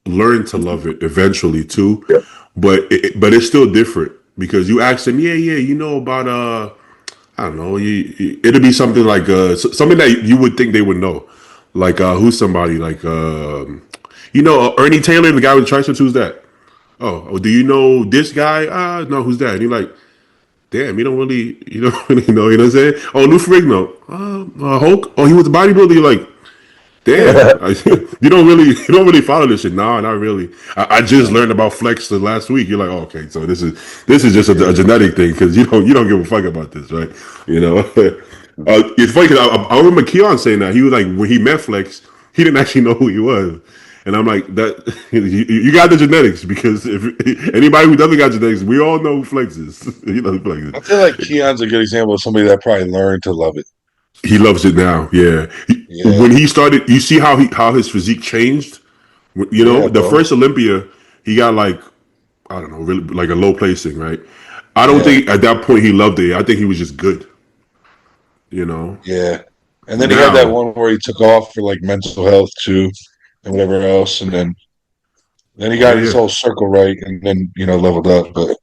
learn to love it eventually too. Yeah. But it's still different because you ask them, you know about I don't know, it'll be something like something that you would think they would know, like who's somebody like Ernie Taylor, the guy with the triceps. Who's that? Oh, do you know this guy? No, who's that? And you're like, damn, you don't really know. You know what I'm saying? Oh, Lou Ferrigno, Hulk. Oh, he was a bodybuilder. You're like, damn, you don't really follow this shit. No, not really. I just learned about flex the last week. You're like, oh, okay, so this is just a genetic thing because you don't give a fuck about this, right? You know, it's funny because I remember Keon saying that he was like when he met flex, he didn't actually know who he was, and I'm like that you got the genetics because if anybody who doesn't got genetics, we all know who flex is. You know who flex I is. feel like Keon's a good example of somebody that probably learned to love it. He loves it now. Yeah. Yeah. When he started, you see how his physique changed. You know, Yeah, the bro. first Olympia, he got like I don't know, really like a low placing, right? I don't Yeah. think at that point he loved it. I think he was just good. You know. Yeah. And then he had that Now, one where he took off for like mental health too and whatever else. And then he yeah, got his yeah. whole circle right and then, leveled up. But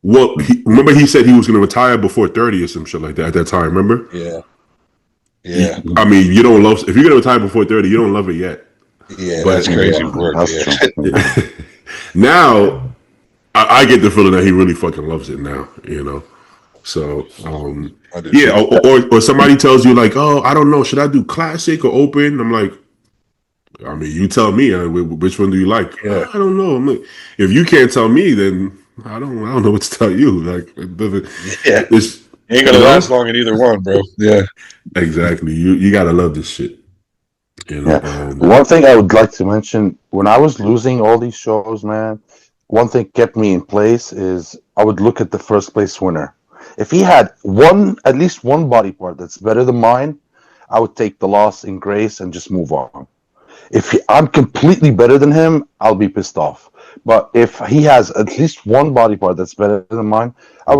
Well, remember he said he was going to retire before 30 or some shit like that at that time. Remember? yeah. Yeah. I mean, you don't love if you're going to retire before 30, you don't love it yet. Yeah. But That's crazy work. That's Yeah. true. now, I get the feeling that he really fucking loves it now. You know. So, I do yeah, too. or somebody tells you like, oh, I don't know, should I do classic or open? I'm like, I mean, you tell me. Which one do you like? Yeah. I don't know. I'm like, if you can't tell me, then I don't know what to tell you. Like, it doesn't. Yeah. It's He ain't gonna last long in either one, bro. Yeah. exactly. You gotta love this shit. You know. Yeah. One thing I would like to mention when I was losing all these shows, man, one thing kept me in place is I would look at the first place winner. If he had at least one body part that's better than mine, I would take the loss in grace and just move on. I'm completely better than him, I'll be pissed off. But if he has at least one body part that's better than mine, I'll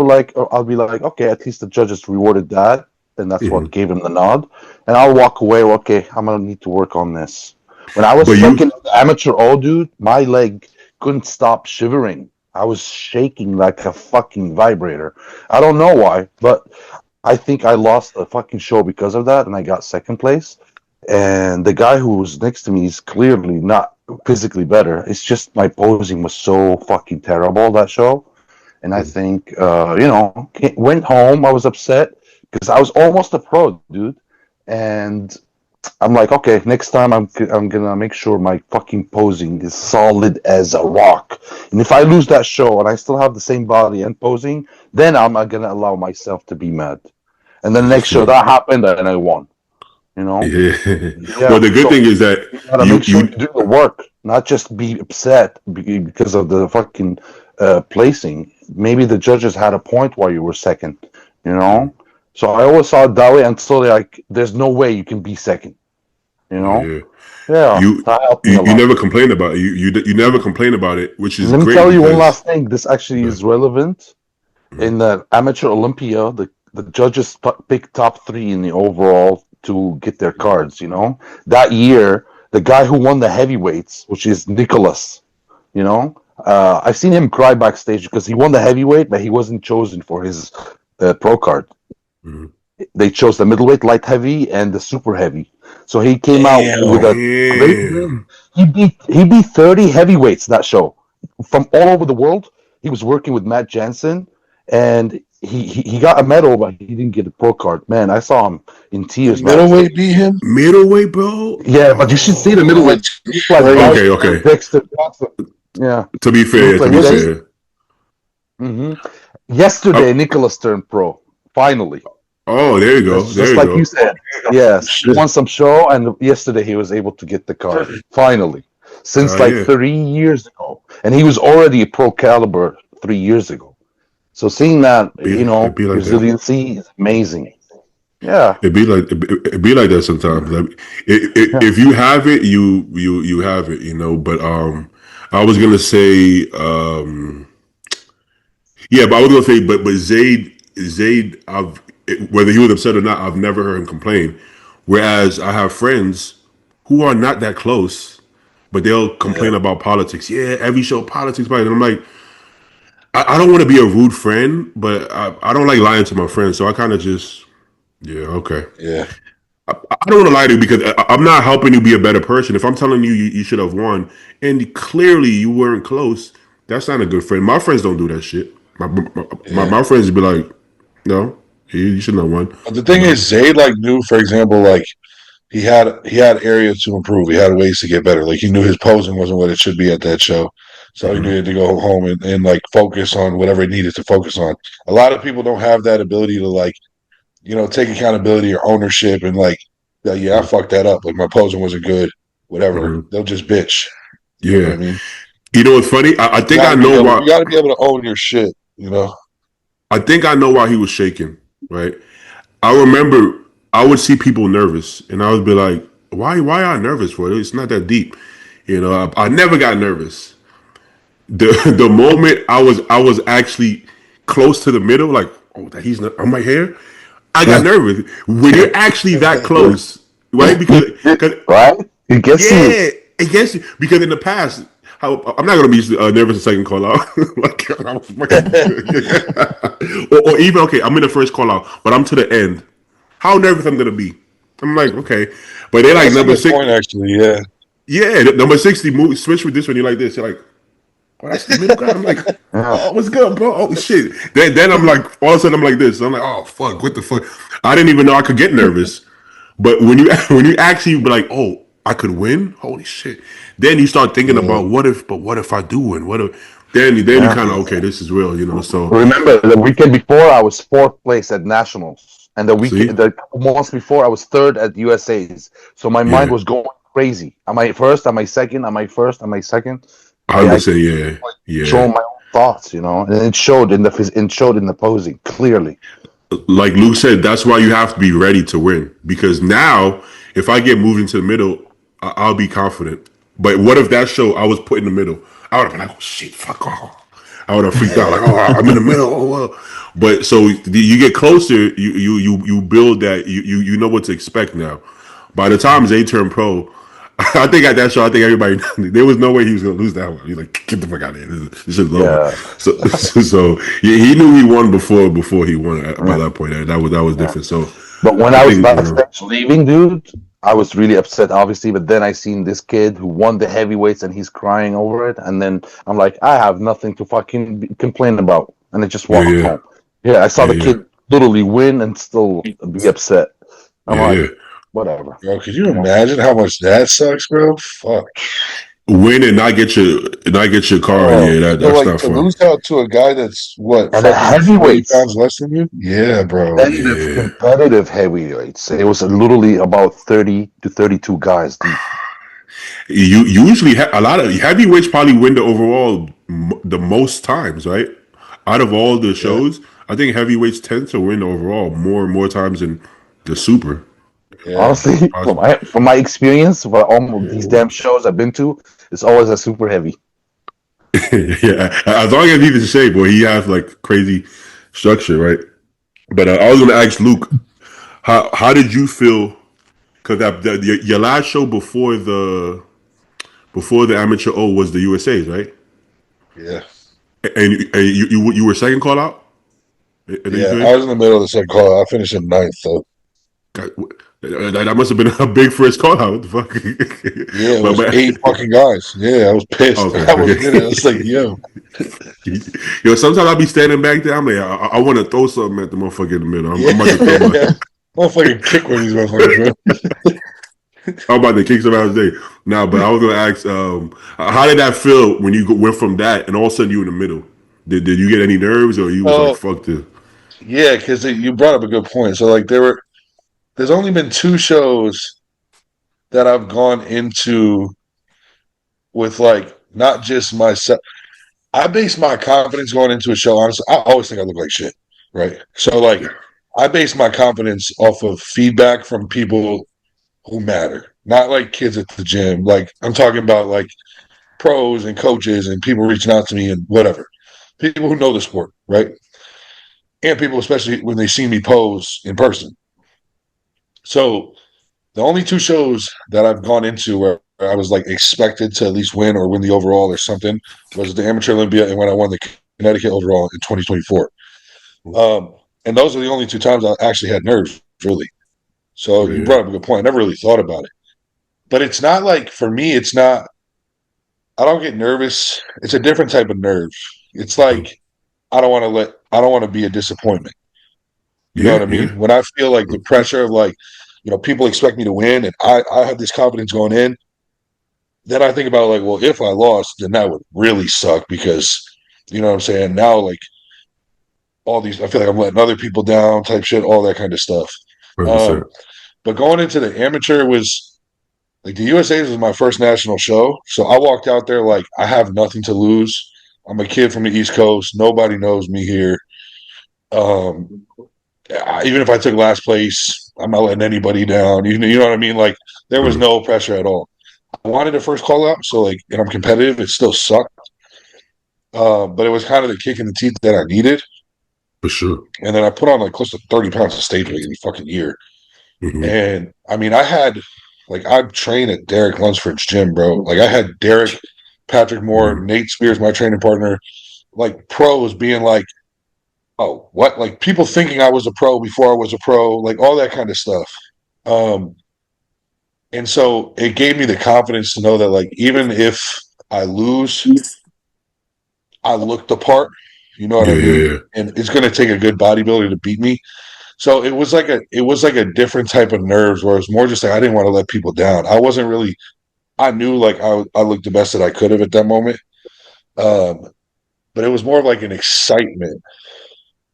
be like, okay, at least the judges rewarded that, and that's Mhm. what gave him the nod. And I'll walk away. Okay, I'm gonna need to work on this. When I was But you, second amateur O, dude, my leg couldn't stop shivering. I was shaking like a fucking vibrator. I don't know why, but I think I lost the fucking show because of that, and I got second place. And the guy who was next to me is clearly not physically better. It's just my posing was so fucking terrible that show. And I think, went home. I was upset because I was almost a pro, dude. And I'm like, okay, next time I'm gonna make sure my fucking posing is solid as a rock. And if I lose that show and I still have the same body and posing, then I'm not gonna allow myself to be mad. And then the next show that happened and I won. You know? yeah. Well, Yeah. the good So thing is that you gotta you make sure you do the work, not just be upset because of the fucking placing. Maybe the judges had a point while you were second. You know? So I always saw it that way until like, there's no way you can be second. You know? yeah. Yeah, You that helped me a you lot. never complain about it. You never complain about it, which is Let me great tell you one because last thing. This actually is relevant. In the amateur Olympia, the judges picked top three in the overall to get their cards. You know, that year the guy who won the heavyweights, which is Nicholas. You know, I've seen him cry backstage because he won the heavyweight, but he wasn't chosen for his pro card. Mhm. They chose the middleweight, light heavy, and the super heavy. So he came out with Damn. a great win. Damn. He beat 30 heavyweights that show from all over the world. He was working with Matt Jansen, and he got a medal, but he didn't get a pro card. Man, I saw him in The tears backstage. middleweight beat him? Middleweight, bro. Yeah, but you should see the middleweight. That's He looks like crazy. Okay. Dexter Johnson. Yeah, To be he fair, looks to like be Dexter. fair. hmm Yesterday, Nicholas turned pro. Finally. Oh, there you go. That's There just you like go. you said. Yes, he won some show, and yesterday he was able to get the card. Finally, since like Yeah. 3 years ago, and he was already a pro caliber 3 years ago. So seeing that, It'd be like that. resiliency is amazing. Yeah, It'd be like that sometimes. Like, yeah. if you have it, you have it. You know. But I was gonna say yeah, but I was gonna say but Zayd whether he was upset or not, I've never heard him complain. Whereas I have friends who are not that close, but they'll Yeah. complain about politics. Yeah, every show politics, and I'm like, I don't want to be a rude friend, but I don't like lying to my friends, so I kind of just, yeah, okay. Yeah. I don't want to lie to you because I'm not helping you be a better person. If I'm telling you you should have won, and clearly you weren't close, that's not a good friend. My friends don't do that shit. Yeah. My friends be like, no, you shouldn't have won. But the thing is, Zayd like knew, for example, like he had areas to improve. He had ways to get better. Like he knew his posing wasn't what it should be at that show. So he Mhm. needed to go home and like focus on whatever he needed to focus on. A lot of people don't have that ability to like, take accountability or ownership and like, yeah, I fucked that up. Like my posing wasn't good, whatever. Mhm. They'll just bitch. You know what I Yeah. mean? You know what's funny? I You think I gotta be know able why. you gotta be able to own your shit. I think I know why he was shaking. Right. I remember I would see people nervous, and I would be like, "Why are you nervous for it? It's not that deep." I never got nervous. The moment I was actually close to the middle, like, oh, he's not, I'm right here. I got nervous. When you're actually that close, right? Because Right? It gets to you. yeah, it gets you. Because in the past, I'm not gonna be nervous a second call out, like I was fucking, or even okay, I'm in the first call out, but I'm to the end. How nervous I'm gonna be? I'm like, okay, but they like That's a number good six. point actually, yeah. Yeah, number 60 move switch with this one. You're like this. You're like, oh, that's the middle guy. I'm like, Yeah. oh, what's good, bro? Oh shit. Then I'm like, all of a sudden I'm like this. I'm like, oh fuck, what the fuck? I didn't even know I could get nervous. But when you when you actually be like, oh, I could win, holy shit. Then you start thinking Yeah. about what if I do win? What if then you Yeah. kind of okay, this is real. So Remember, the weekend before, I was fourth place at nationals, and see, the couple months before, I was third at USA's. So my mind yeah, was going crazy. Am I first? Am I second? Am I first? Am I second? I 100%, yeah, control yeah. my own thoughts, and it showed in the posing clearly. Like Luke said, that's why you have to be ready to win. Because now, if I get moved into the middle, I'll be confident. But what if that show I was put in the middle? I would have been like, oh shit, fuck off. I would have freaked out, like, oh, I'm in the middle. Oh well. But so you get closer, you build that, you know what to expect now. By the time Zay turned pro, I think at that show, I think everybody there was no way he was gonna lose that one. He's like, get the fuck out of here. This is over. Yeah, So he knew he won before he won by yeah, that point. That was yeah. different. So But when I I was think backstage leaving, dude, I was really upset, obviously. But then I seen this kid who won the heavyweights, and he's crying over it. And then I'm like, I have nothing to fucking complain about, and I just yeah, walked yeah, home. Yeah, I saw yeah, the yeah, kid literally win and still be upset. I'm yeah, like, yeah. whatever. Bro, could you imagine how much that sucks, bro? Fuck. Win and not get your car. Oh, Yeah, so that's like not to fun. lose out to a guy that's what, And the fucking 40 heavyweights, pounds less than you? Yeah, bro. Yeah. competitive heavyweights. It was literally about 30 to 32 guys deep. You usually a lot of heavyweights probably win the overall the most times, right? Out of all the Yeah. shows, I think heavyweights tend to win overall more times than the super. Yeah. Honestly, Possible. from my experience, for all these damn shows I've been to, it's always a super heavy. Yeah, as long as he's in shape, or he has like crazy structure, right? But I was going to ask Luke, how did you feel? Because your last show before the amateur O was the USA's, right? Yeah. And you were second call out in the Yeah. I USA's. was in the middle of the second call. I finished in ninth, though. God, that must have been a big first call out. What the Yeah, fuck? it but was but 8 fucking guys. Yeah, I was pissed. okay, I was in it. I was like, okay. yo. Yo, sometimes I'll be standing back there. I'm like, I want to throw something at the motherfucker in the middle. I'm about to throw my. Yeah. Motherfucking kick one of these motherfuckers, bro. I'm about to kick some out today. Now, but I was gonna ask, how did that feel when you went from that and all of a sudden you in the middle? Did you get any nerves or you was like, Oh, fuck this? yeah, because you brought up a good point. So, like, there's only been 2 shows that I've gone into with, like, not just myself. I base my confidence going into a show. Honestly, I always think I look like shit, right? So like, I base my confidence off of feedback from people who matter, not like kids at the gym. Like I'm talking about like pros and coaches and people reaching out to me and whatever, people who know the sport, right? And people, especially when they see me pose in person. So the only 2 shows that I've gone into where I was like expected to at least win or win the overall or something was the Amateur Olympia and when I won the Connecticut overall in 2024. And those are the only two times I actually had nerves, really. So you Yeah. brought up a good point. I never really thought about it. But it's not like, for me, it's not, I don't get nervous. It's a different type of nerve. It's Mhm. like, I don't want to be a disappointment. You know what Yeah. I Yeah. mean? When I feel like the pressure of like, people expect me to win and I have this confidence going in, then I think about like, well, if I lost, then that would really suck because, you know what I'm saying? Now, like, all these, I feel like I'm letting other people down type shit, all that kind of stuff. 100%. Um, but going into the amateur was like the USA's was my first national show. So I walked out there like I have nothing to lose. I'm a kid from the East Coast. Nobody knows me here. Um, Even if I took last place, I'm not letting anybody down. You know what I mean? Like there was Mm, no pressure at all. I wanted a first call out, so like, and I'm competitive. It still sucked, but it was kind of the kick in the teeth that I needed. for sure. And then I put on like close to 30 pounds of stage weight in a fucking year. Hmm. And I mean, I trained at Derek Lunsford's gym, bro. Like I had Derek, Patrick Moore, Mm, Nate Spears, my training partner, like pros being like, oh, what? Like people thinking I was a pro before I was a pro, like all that kind of stuff. Um, and so it gave me the confidence to know that like even if I lose, I look the part. You know what I yeah. Yeah. mean? Yeah. And it's going to take a good bodybuilder to beat me. So it was like a different type of nerves where it was more just like I didn't want to let people down. I wasn't really. I knew like I looked the best that I could have at that moment. Um, but it was more of like an excitement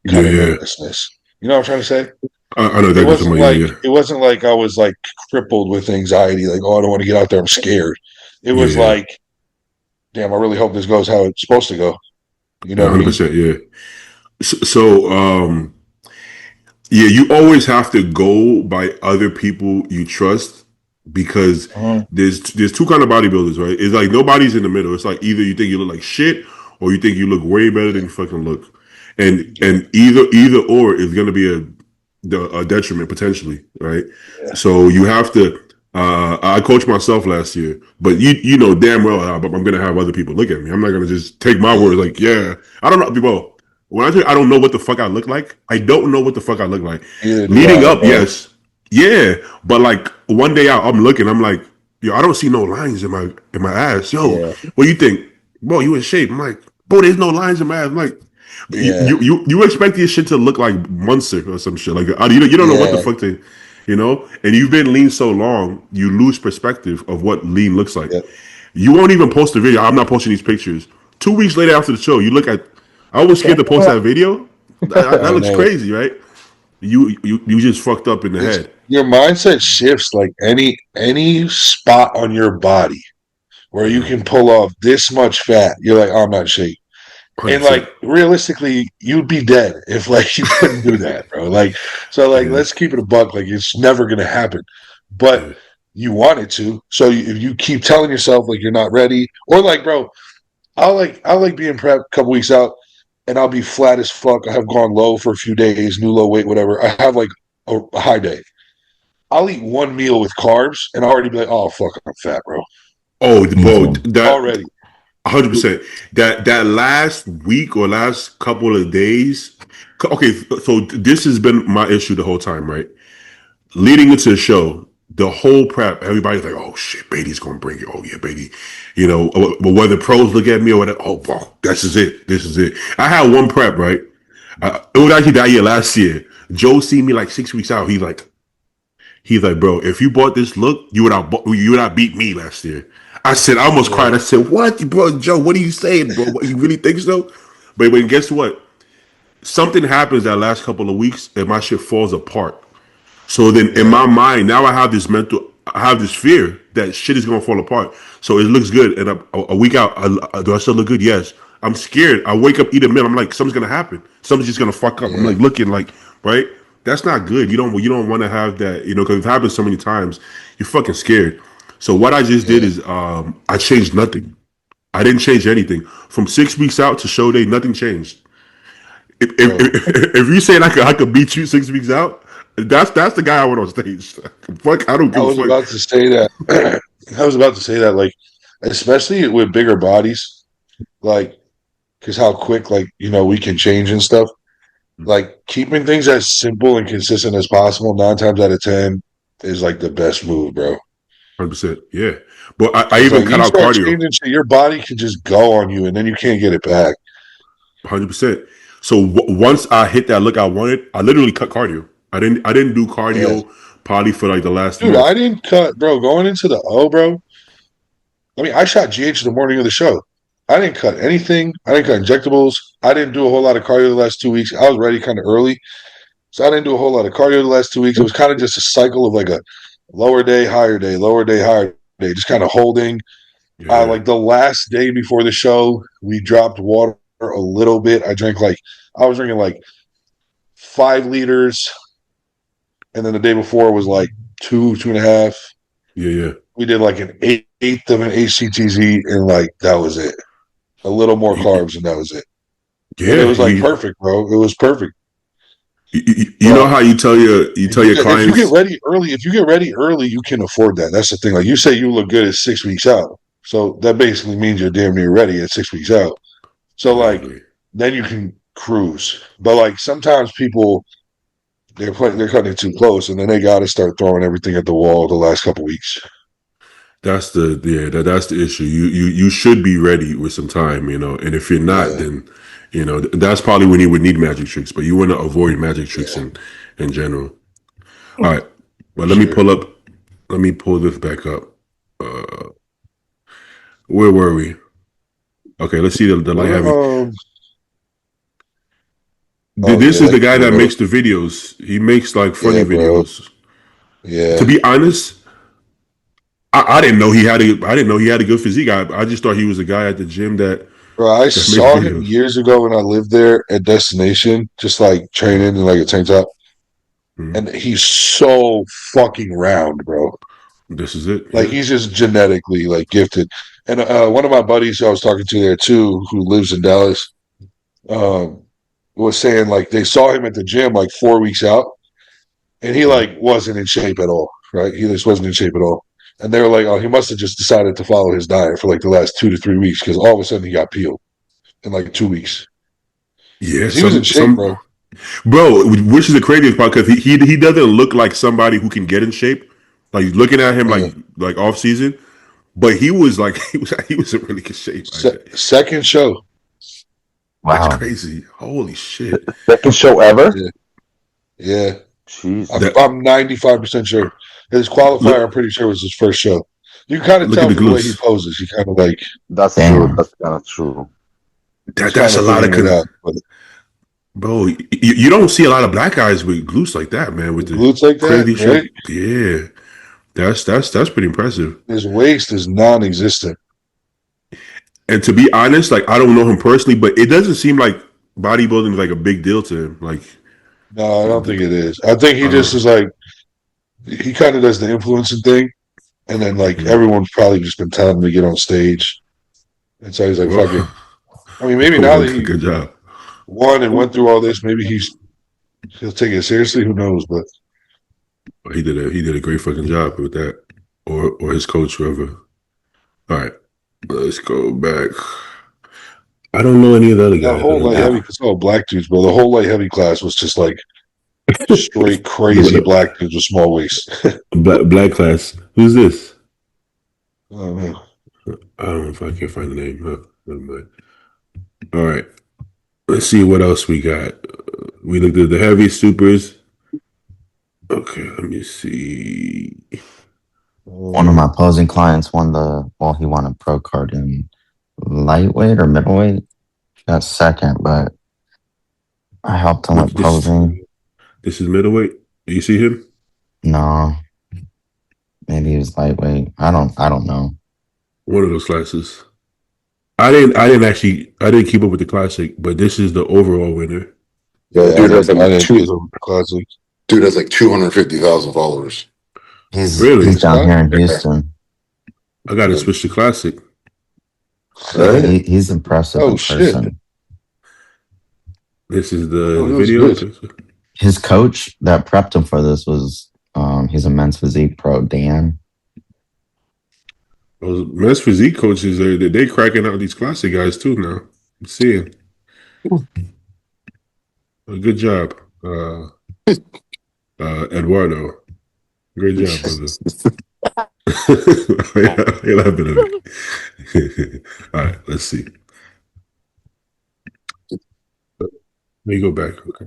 Yeah. kind of Yeah. nervousness. You know what I'm trying to say? I know exactly what you're talking about. It wasn't like I was like crippled with anxiety, like, oh, I don't want to get out there, I'm scared. It Yeah. was Yeah. Yeah. like, damn, I really hope this goes how it's supposed to go. You know Yeah. what I mean? 100%. Yeah. So, yeah, you always have to go by other people you trust because Uh-huh. there's two kind of bodybuilders, right? It's like nobody's in the middle. It's like either you think you look like shit or you think you look way better than you fucking look, and either or is gonna be a detriment potentially, right? Yeah. So you have to. I coached myself last year, but you know damn well I'm gonna have other people look at me. I'm not gonna just take my word like yeah. I don't know people. When I say I don't know what the fuck I look like, I don't know what the fuck I look like. Neither do Leading I, up, bro. yes, yeah, but like one day out, I'm looking, I'm like, yo, I don't see no lines in my ass. Yo, Yeah. what do you think, bro? You in shape? I'm like, bro, there's no lines in my ass. I'm like, Yeah. you expect your shit to look like Munster or some shit like you don't know what the Yeah. fuck to, and you've been lean so long, you lose perspective of what lean looks like. Yeah. You won't even post a video. I'm not posting these pictures. 2 weeks later after the show, you look at. I was scared to post that video. That I looks know. crazy, right? You just fucked up in the It's head. your mindset shifts like any spot on your body where you Mhm. can pull off this much fat. You're like, oh, I'm not in shape. And 100%. like realistically, you'd be dead if like you couldn't do that, bro. Like so, like Yeah, let's keep it a buck. Like it's never gonna happen, but yeah, you want it to. So if you keep telling yourself like you're not ready, or like, bro, I like being prepped a couple weeks out, and I'll be flat as fuck. I have gone low for a few days, new low weight, whatever. I have like a high day. I'll eat one meal with carbs, and I'll already be like, oh fuck, I'm fat, bro. Oh, bro, Mhm. that Already, 100%. That last week or last couple of days. Okay, so this has been my issue the whole time, right? Leading into the show, the whole prep, everybody's like, "Oh shit, Beatty's gonna bring it." Oh yeah, Beatty. But whether pros look at me or whatever, oh, bro, this is it. This is it. I had one prep, right? It was actually that year, last year. Joe see me like 6 weeks out. He's like, bro, if you bought this look, you would not beat me last year. I said, I almost yeah, cried. I said, what, bro, Joe? What are you saying, bro? What, you really think so? But guess what? Something happens that last couple of weeks, and my shit falls apart. So then in yeah, my mind, now I have this fear that shit is gonna fall apart. So it looks good, and a week out, do I still look good? Yes. I'm scared. I wake up, eat a meal. I'm like, something's gonna happen. Something's just gonna fuck up. I'm yeah, like looking like, right? That's not good. You don't want to have that, because it happens so many times. You're fucking scared. So what I just did yeah, is, I changed nothing. I didn't change anything from 6 weeks out to show day. Nothing changed. bro. If you saying I could beat you 6 weeks out, that's the guy I want on stage. Fuck, I don't I give a was fuck. about to say that. I was about to say that, like, especially with bigger bodies, like, because how quick, like, we can change and stuff. Like, keeping things as simple and consistent as possible, 9 times out of 10, is like the best move, bro. 100%. Yeah. But I Because even like cut you out start cardio. changing shit, your body can just go on you, and then you can't get it back. 100%. So once I hit that look I wanted, I literally cut cardio. I didn't do Yeah, cardio probably for like the last dude, I month. didn't cut, bro. Going into the O, bro. I mean, I shot GH the morning of the show. I didn't cut anything. I didn't cut injectables. I didn't do a whole lot of cardio the last 2 weeks. I was ready kind of early, so I didn't do a whole lot of cardio the last 2 weeks. It was kind of just a cycle of like a lower day, higher day, lower day, higher day, just kind of holding. Yeah. Like the last day before the show, we dropped water a little bit. I was drinking like 5 liters, and then the day before was like 2.5. Yeah. Yeah. We did like an eighth of an HCTZ, and like that was it. A little more carbs, and that was it. And it Yeah. was like perfect, bro. It was perfect. You know But how you tell your if you get clients. ready early, you can afford that. That's the thing. Like you say, you look good at 6 weeks out, so that basically means you're damn near ready at 6 weeks out. So like Exactly. then you can cruise. But like sometimes people they're cutting it too close, and then they got to start throwing everything at the wall the last couple weeks. That's the issue. You should be ready with some time, and if you're not, Yeah, then that's probably when you would need magic tricks. But you want to avoid magic tricks yeah, in general. All right, for but sure. let me pull this back up. Uh, where were we? Okay, let's see the light What heavy. oh This yeah, is the that guy that bro. makes the videos. He makes like funny Yeah, bro. videos. To Yeah. be honest, I didn't know I didn't know he had a good physique. I just thought he was a guy at the gym Bro, I that makes saw him videos. years ago when I lived there at Destination, just like training in like a tank top. Mhm. And he's so fucking round, bro. This is it. Like Yeah. he's just genetically like gifted. And one of my buddies who I was talking to there too, who lives in Dallas, um, was saying like they saw him at the gym like 4 weeks out, and he Mhm. like wasn't in shape at all, right? He just wasn't in shape at all. And they were like, oh, he must have just decided to follow his diet for like the last 2 to 3 weeks because all of a sudden he got peeled in like 2 weeks Yeah. because he was in shape, bro. Bro, which is the craziest part because he doesn't look like somebody who can get in shape. Like looking at him Yeah. like off season, but he was like he was in really good shape. Second show. That's Wow. crazy. Holy shit. Second show ever. Yeah. Yeah. Jesus. That I'm 95% sure. His qualifier, I'm look pretty sure, was his first show. You can kind of look at tell the from the way he glutes. poses. He kind of like That's true. Damn. That's kind of true. he's That's kind a of lot of figuring it out. But bro. You don't see a lot of black guys with glutes like that, man. With the glutes like that, crazy shape. right? Yeah, that's pretty impressive. His waist is non-existent. And to be honest, like I don't know him personally, but it doesn't seem like bodybuilding is like a big deal to him. Like, No, I don't think it is. I think he just uh, is like he kind of does the influencing thing, and then like mhm. everyone's probably just been telling him to get on stage, and so he's like, "Fuck it." Well, I mean, maybe now well, that he good job. won and went through all this, maybe he'll take it seriously. Who knows? But He did a great fucking job with that, or his coach, whoever. All right, let's go back. I don't know any of the other that guys. whole light heavy, it's all black dudes, bro. The whole light heavy class was just like straight crazy The black dudes with small waists. black class. Who's this? Oh man. I don't know if I can find the name. Never mind. All right, let's see what else we got. We looked at the heavy supers. Okay, let me see. One of my opposing clients he won a pro card in lightweight or middleweight. Got second, but I helped him with This posing. this is middleweight. Do you see him? No, maybe he was lightweight. I don't know. One of those classes. I didn't keep up with the classic, but this is the overall winner. Yo, Yeah, I didn't get over the classic. dude has like 250,000 followers. Really? He's down here in Yeah. Houston. I got to Yeah. switch to classic. Yeah, Right? he's impressive Oh in shit. person. This is Oh, the he was video. good. His coach that prepped him for this was he's a men's physique pro, Dan. Those men's physique coaches, they cracking out these classic guys too now. I'm seeing. Good job, Eduardo. Great job, brother. You'll have a bit of it. All right, let's see. Let me go back. Okay.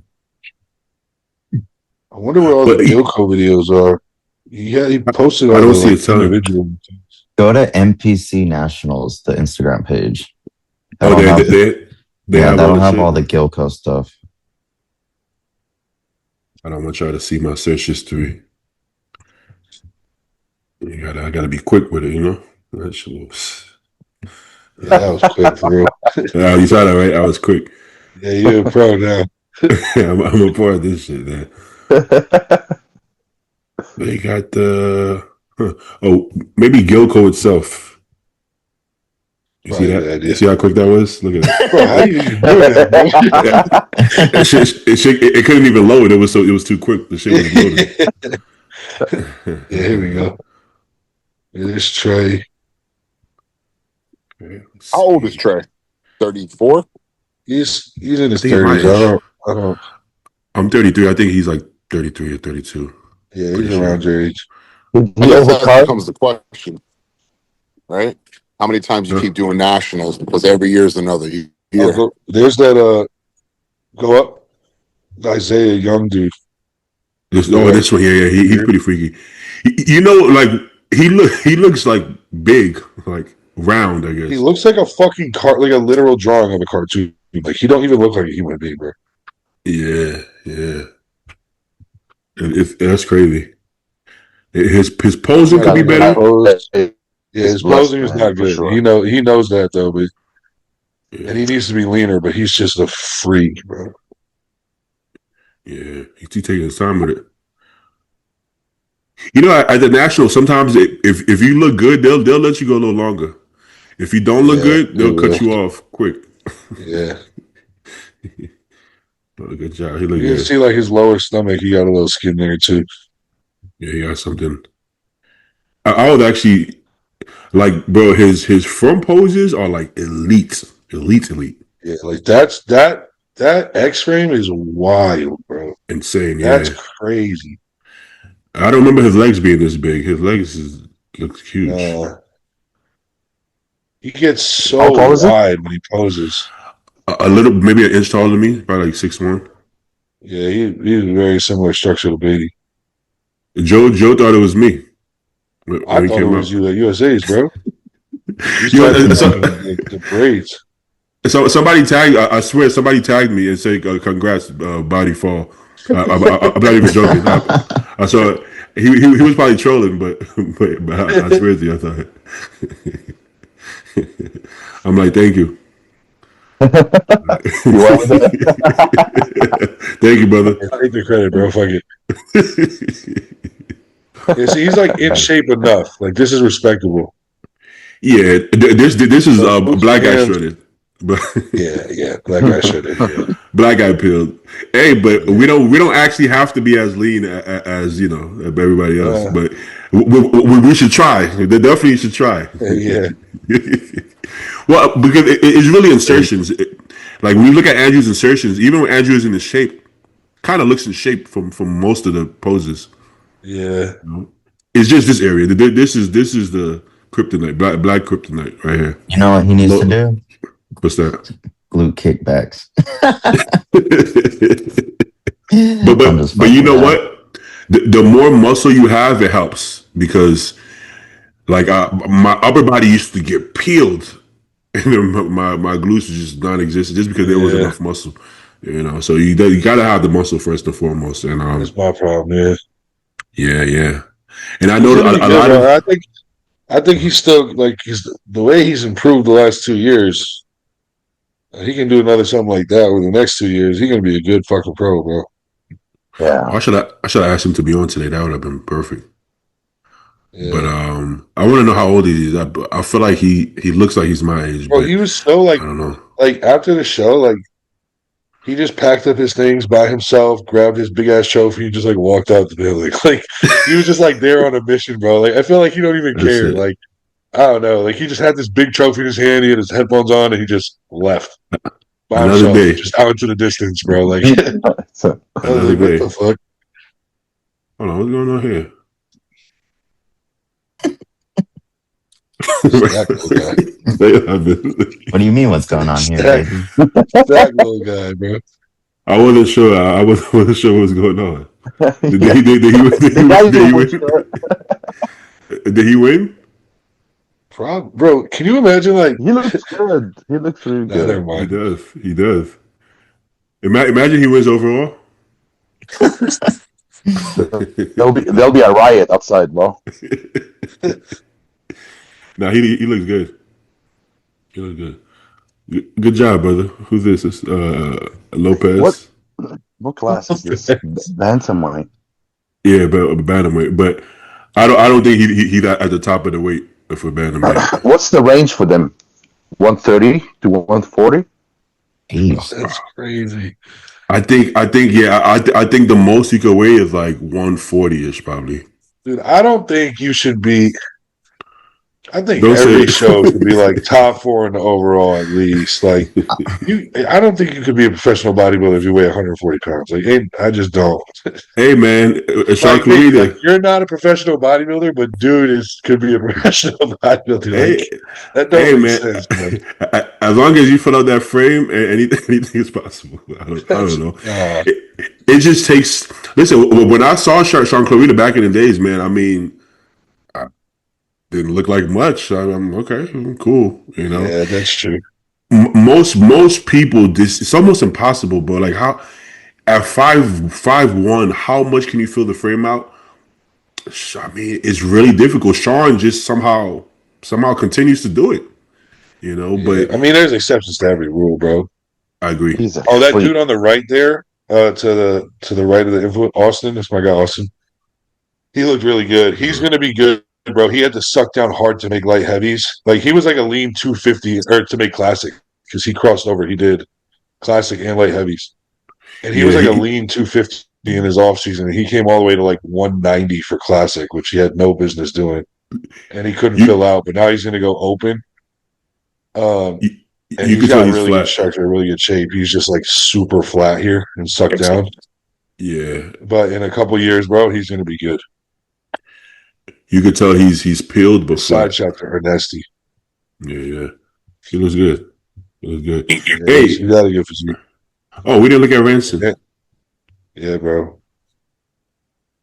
I wonder where all But the Gilco videos are. Yeah, he posted all I don't the see like, it telling. individual things. Go to NPC Nationals, the Instagram page. Oh, That'll have, they have all that'll the have shit. all the Gilco stuff. I don't want y'all to see my search history. I gotta be quick with it, you know. That shit was. Yeah, that was quick for real. You saw that, right? I was quick. Yeah, you're a pro now. I'm a part of this shit, man. They got the. Oh, maybe Gilco itself. You Probably see a good that? idea. You see how quick that was? Look at that. Bro, how you even doing that, bro? It couldn't even load. It was too quick. The shit was loaded. Yeah, here we go. There's Trey. Okay, How old is Trey? 34? He's in his I think my 30s. age. I don't. I'm 33. I think he's like 33 or 32. Yeah, he's Pretty around sure. your age. I He guess that overcard. becomes the question, right? How many times you Huh? keep doing nationals? Because every year is another year. There's that. Go up. Isaiah Young dude. This Yeah. one, yeah, he's pretty freaky. You know, like he looks like big, like round, I He guess. looks like a fucking like a literal drawing of a cartoon. Like he don't even look like a human being, bro. Yeah, yeah. That's crazy. His posing could be better. Yeah, his posing is not good. Sure. He knows that though, but Yeah. and he needs to be leaner, but he's just a freak, bro. Yeah, he's taking his time with it. You know, at the national, sometimes if you look good, they'll let you go a little longer. If you don't look good, they'll cut you off quick. Yeah. Oh, good job. He look You can good. see like his lower stomach, he got a little skin there too. Yeah, he got something. I would actually like, bro. His front poses are like elite. Yeah, like that X frame is wild, bro. Insane. Yeah, That's crazy. I don't remember his legs being this big. His legs looks huge. He gets so How tall is he? wide when he poses. A little, maybe an inch taller than me, probably like 6'1". Yeah, he's a very similar structure to Beatty. Joe thought it was me when I he thought it came was out. you at USA's, bro. You You know, started the braids. so somebody tagged. I swear, somebody tagged me and said, "Congrats, body fall." I'm not even joking. I saw he was probably trolling, but I swear to you, I thought. I'm like, thank you. Thank you, brother. Yeah, take the credit, bro. Fuck it. Yeah, see, he's like in shape enough. Like this is respectable. Yeah, this is black guy shredded. Yeah, black guy shredded. Yeah. Black guy peeled. Hey, but we don't actually have to be as lean as you know everybody else. But we should try. They definitely should try. Yeah. Well, because it's really insertions. Like when you look at Andrew's insertions, even when Andrew is in the shape, kind of looks in shape from most of the poses. Yeah. You know? It's just this area. This is the kryptonite, black kryptonite right here. You know what he needs to do? What's that? Glute kickbacks. but you know what? The more muscle you have, it helps because like my upper body used to get peeled, and my glutes were just non-existent just because there wasn't enough muscle. You know, so you gotta have the muscle first and foremost. And that's my problem. Yeah. And I know a lot of. I think he's still like the way he's improved the last 2 years. He can do another something like that with the next 2 years. He's gonna be a good fucking pro, bro. Yeah. I should have asked him to be on today. That would have been perfect. Yeah. But I want to know how old he is. I feel like he looks like he's my age. Bro, he was so like, I don't know. Like after the show, like he just packed up his things by himself, grabbed his big ass trophy, and just like walked out the building. Like he was just like there on a mission, bro. Like I feel like he don't even care. Like I don't know. Like he just had this big trophy in his hand. He had his headphones on, and he just left by Another himself, day. just out into the distance, bro. Like So, I was Another like, what day. the fuck? Hold on, what's going on here? Stack little guy. What do you mean? What's going on here, Stack, baby? stack little guy, bro. I wasn't sure. I wasn't sure what was going on. Did yeah. he The guy did he was win? sure. Did he win? Bro, can you imagine like He looks good. He looks really nah, never good. He mind. does. He does. Imagine he wins overall. There'll be a riot outside, bro. Nah, he looks good. He looks good. Good job, brother. Who's this? It's, What Lopez. what class is this? Bantamweight. Yeah, but bantamweight. But I don't think he's at the top of the weight for bantamweight. What's the range for them? 130 to 140? Jeez. That's crazy. I think yeah. I think the most you could weigh is like 140 ish probably. Dude, I don't think you should be. I think Don't say every it. show should be like top 4 in the overall at least. Like I don't think you could be a professional bodybuilder if you weigh 140 pounds. Like, I just don't. Hey man, Sean Like, maybe like Clarita. you're not a professional bodybuilder, but dude could be a professional bodybuilder. Like Hey, that don't hey make man. sense, man. As long as you fill out that frame, anything is possible. I don't know. It just takes. Listen, when I saw Sean Clarita back in the days, man, I mean, I didn't look like much. I'm okay, cool. You know, Yeah, that's true. most people, this it's almost impossible. But like, how at 5'1", how much can you fill the frame out? I mean, it's really difficult. Sean just somehow continues to do it. You know, Yeah, but I mean, there's exceptions to every rule, bro. I agree. He's a Oh, that freak. dude on the right there, to the right of the influence, Austin. That's my guy, Austin. He looked really good. He's Uh-huh. gonna be good, bro. He had to suck down hard to make light heavies. Like he was like a lean 250 or to make classic because he crossed over. He did classic and light heavies, and he was Yeah, like a lean 250 in his off season. He came all the way to like 190 for classic, which he had no business doing, and he couldn't you fill out. But now he's gonna go open. Um, you, and you he's can tell got he's really good flat. structure, really good shape. He's just like super flat here and sucked down. Yeah, But in a couple years, bro, he's gonna be good. you could tell he's peeled but His side flat. shots are nasty. Yeah. He looks good. He looks good. Yeah, he's Hey, got a good physique. oh, we didn't look at Ranson. Yeah, bro.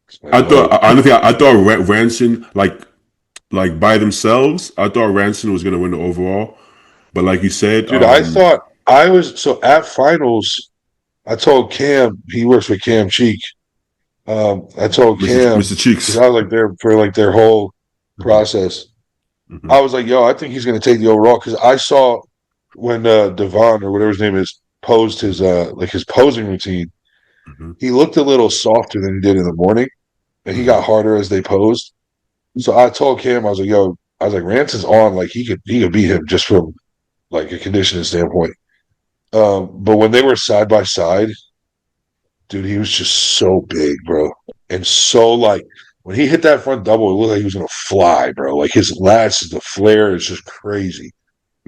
It's my I thought dog. honestly, I thought Ranson like by themselves. I thought Ranson was gonna win the overall, but like you said, Dude, I thought I was so at finals. I told Cam, he works with Cam Cheek. I told Cam Mr. because Cheeks. I was like there for like their whole process. Mhm. I was like, yo, I think he's gonna take the overall because I saw when Devon or whatever his name is posed his like his posing routine. Mhm. He looked a little softer than he did in the morning, and he Mhm. got harder as they posed. So I told Cam, I was like, yo, I was like, Ranson's on, like he could beat him just from like a conditioning standpoint. But when they were side by side, dude, he was just so big, bro. And so like when he hit that front double, it looked like he was gonna fly, bro. Like his lats, the flare is just crazy.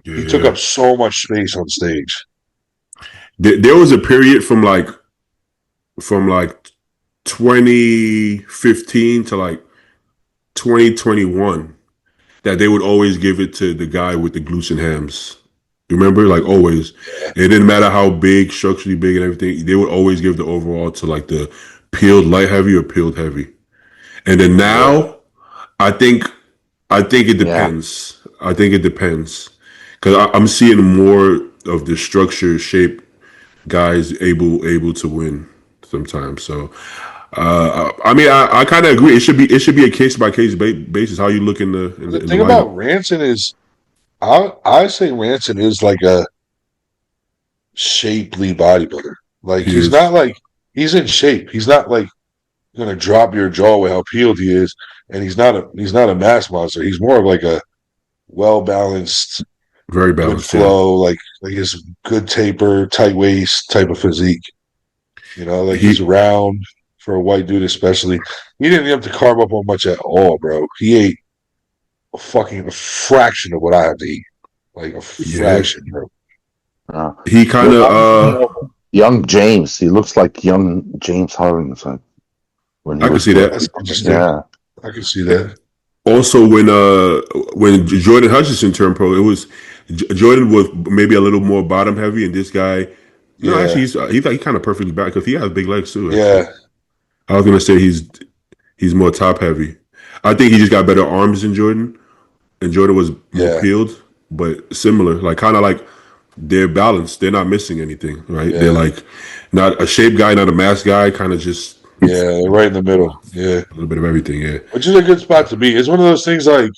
Yeah, He took yeah. up so much space on stage. There was a period from like 2015 to like 2021 that they would always give it to the guy with the glutes and hams. You remember? Like always. It didn't matter how big, structurally big and everything, they would always give the overall to like the peeled light heavy or peeled heavy. And then Yeah. now I think it Yeah. depends. I think it depends. Cause I'm seeing more of the structure shape guys able to win sometimes. So I mean, I kind of agree. It should be a case by case basis. How you look in the The in the thing lineup. about Ranson is I say Ranson is like a shapely bodybuilder. Like He he's is not like he's in shape. He's not like gonna drop your jaw with how peeled he is, and he's not a mass monster. He's more of like a well balanced, very good balanced. Yeah, flow, like his good taper, tight waist type of physique. You know, like he's he round for a white dude, especially. He didn't have to carb up on much at all, bro. He ate fucking a fraction of what I have to eat. Like a Yeah. fraction, bro. He kind of Young James. He looks like young James Harden. Like when he I can was see with- that. That's interesting. Yeah. I can see that. Also, when Jordan Hutchinson turned pro, it was Jordan was maybe a little more bottom heavy, and this guy, no, Yeah. actually, he's kind of perfectly back because he has big legs too. Yeah. Actually, I was gonna say he's more top heavy. I think he just got better arms than Jordan, and Jordan was more Yeah. peeled, but similar, like kind of like they're balanced. They're not missing anything, right? Yeah. They're like not a shape guy, not a mass guy, kind of just Yeah. Right in the middle. Yeah. a little bit of everything. Yeah, Which is a good spot to be. It's one of those things like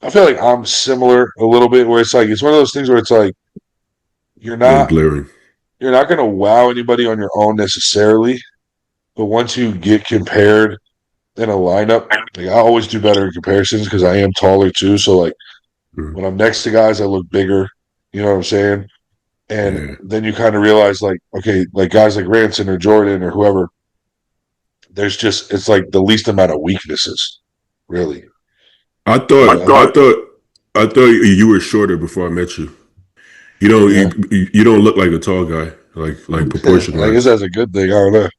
I feel like I'm similar a little bit where it's like it's one of those things where it's like you're yeah, not glaring. you're not gonna wow anybody on your own necessarily, but once you get compared in a lineup, like I always do better in comparisons because I am taller too. So like Mhm. when I'm next to guys, I look bigger. You know what I'm saying? And Yeah. then you kind of realize like, okay, like guys like Ranson or Jordan or whoever, there's just it's like the least amount of weaknesses, really. I You thought, I know? thought, I thought you were shorter before I met you. You don't, Yeah. you don't look like a tall guy, like proportion I guess wise. that's a good thing. I don't know.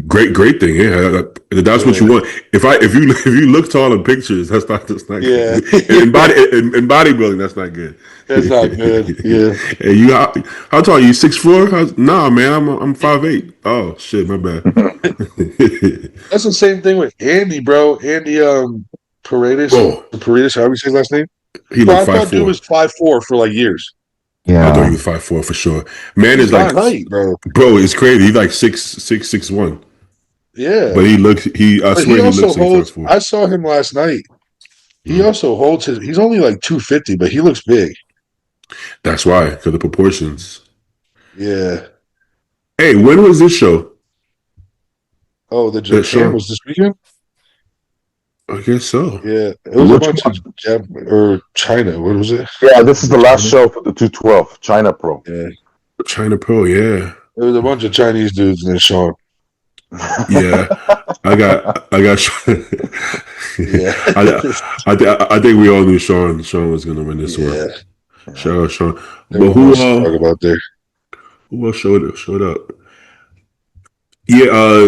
Great thing. Yeah, that's what Yeah. you want. If you look tall in pictures, that's not Yeah. good. In bodybuilding, that's not good. That's not good. Yeah. Hey, how tall are you? 6'4"? Nah, man, I'm 5'8". Oh shit, my bad. That's the same thing with Andy, bro. Andy Paredes. Bro, Paredes, how do we say his last name? he Bro, like I thought dude 5'4". was 5'4" for like years. I thought he Yeah. was 5'4" for sure. Man He's is like, my height, bro. bro, it's crazy. He's like 6'1". Yeah. But I But swear he he also looks like holds 5'4". I saw him last night. He Mhm. also holds he's only like 250, but he looks big. That's why, because the proportions. Yeah. Hey, when was this show? Oh, the That Japan show? was this weekend? I guess so. Yeah. It was a Which bunch one? of or China. What was it? Yeah, this is the last China? show for the 212 China Pro. Yeah. China Pro, yeah. There was a bunch of Chinese dudes in the show. Yeah. I got Yeah. I think we all knew Sean was gonna win this one. Yeah. Shout out Sean. There But was to talk about there. who else showed up? Yeah,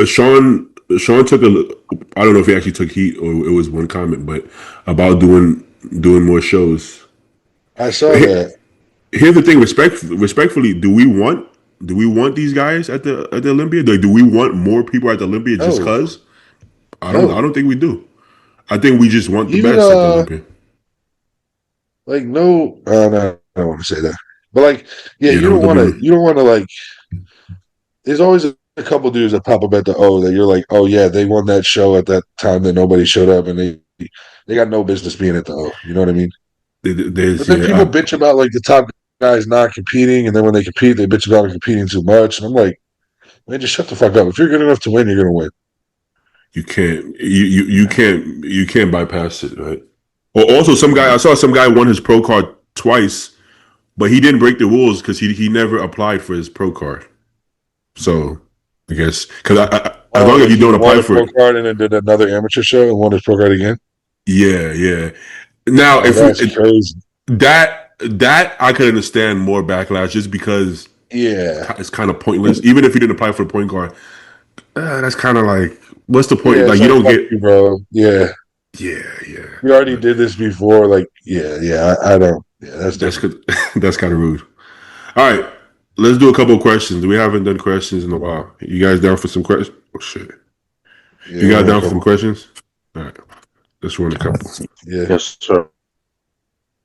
Sean took I don't know if he actually took heat or it was one comment, but about doing more shows. I saw Here- that. Here's the thing, respectfully, do we want these guys at the Olympia? Like, do we want more people at the Olympia just No. cause? I No. don't think we do. I think we just want the Even best at the Olympia. like no, no, I don't want to say that. But like, yeah, You you know, don't want to like. There's always a couple dudes that pop up at the O that you're like, oh yeah, they won that show at that time that nobody showed up, and they got no business being at the O. You know what I mean? there's But then people bitch about like the top guys not competing, and then when they compete, they bitch about competing too much. And I'm like, man, just shut the fuck up. If you're good enough to win, you're gonna win. you can't bypass it, right? Or also I saw some guy won his pro card twice, but he didn't break the rules because he never applied for his pro card. So I guess because as long as you He don't won apply a for pro it, card and then did another amateur show and won his pro card again. yeah. Now Oh, that's crazy. that I could understand more backlash just because Yeah, it's kind of pointless. Even if you didn't apply for the point card, that's kind of like what's the point? yeah, Like it's you don't fuck get you, bro. Yeah, yeah. we already did this before. Like, yeah, I don't. Yeah, that's different. That's kind of rude. All right, let's do a couple of questions. We haven't done questions in a while. You guys down for some questions? Oh shit! Yeah, You guys we're down a for some couple- questions? All right, let's run a couple. Yeah, Yes, sir.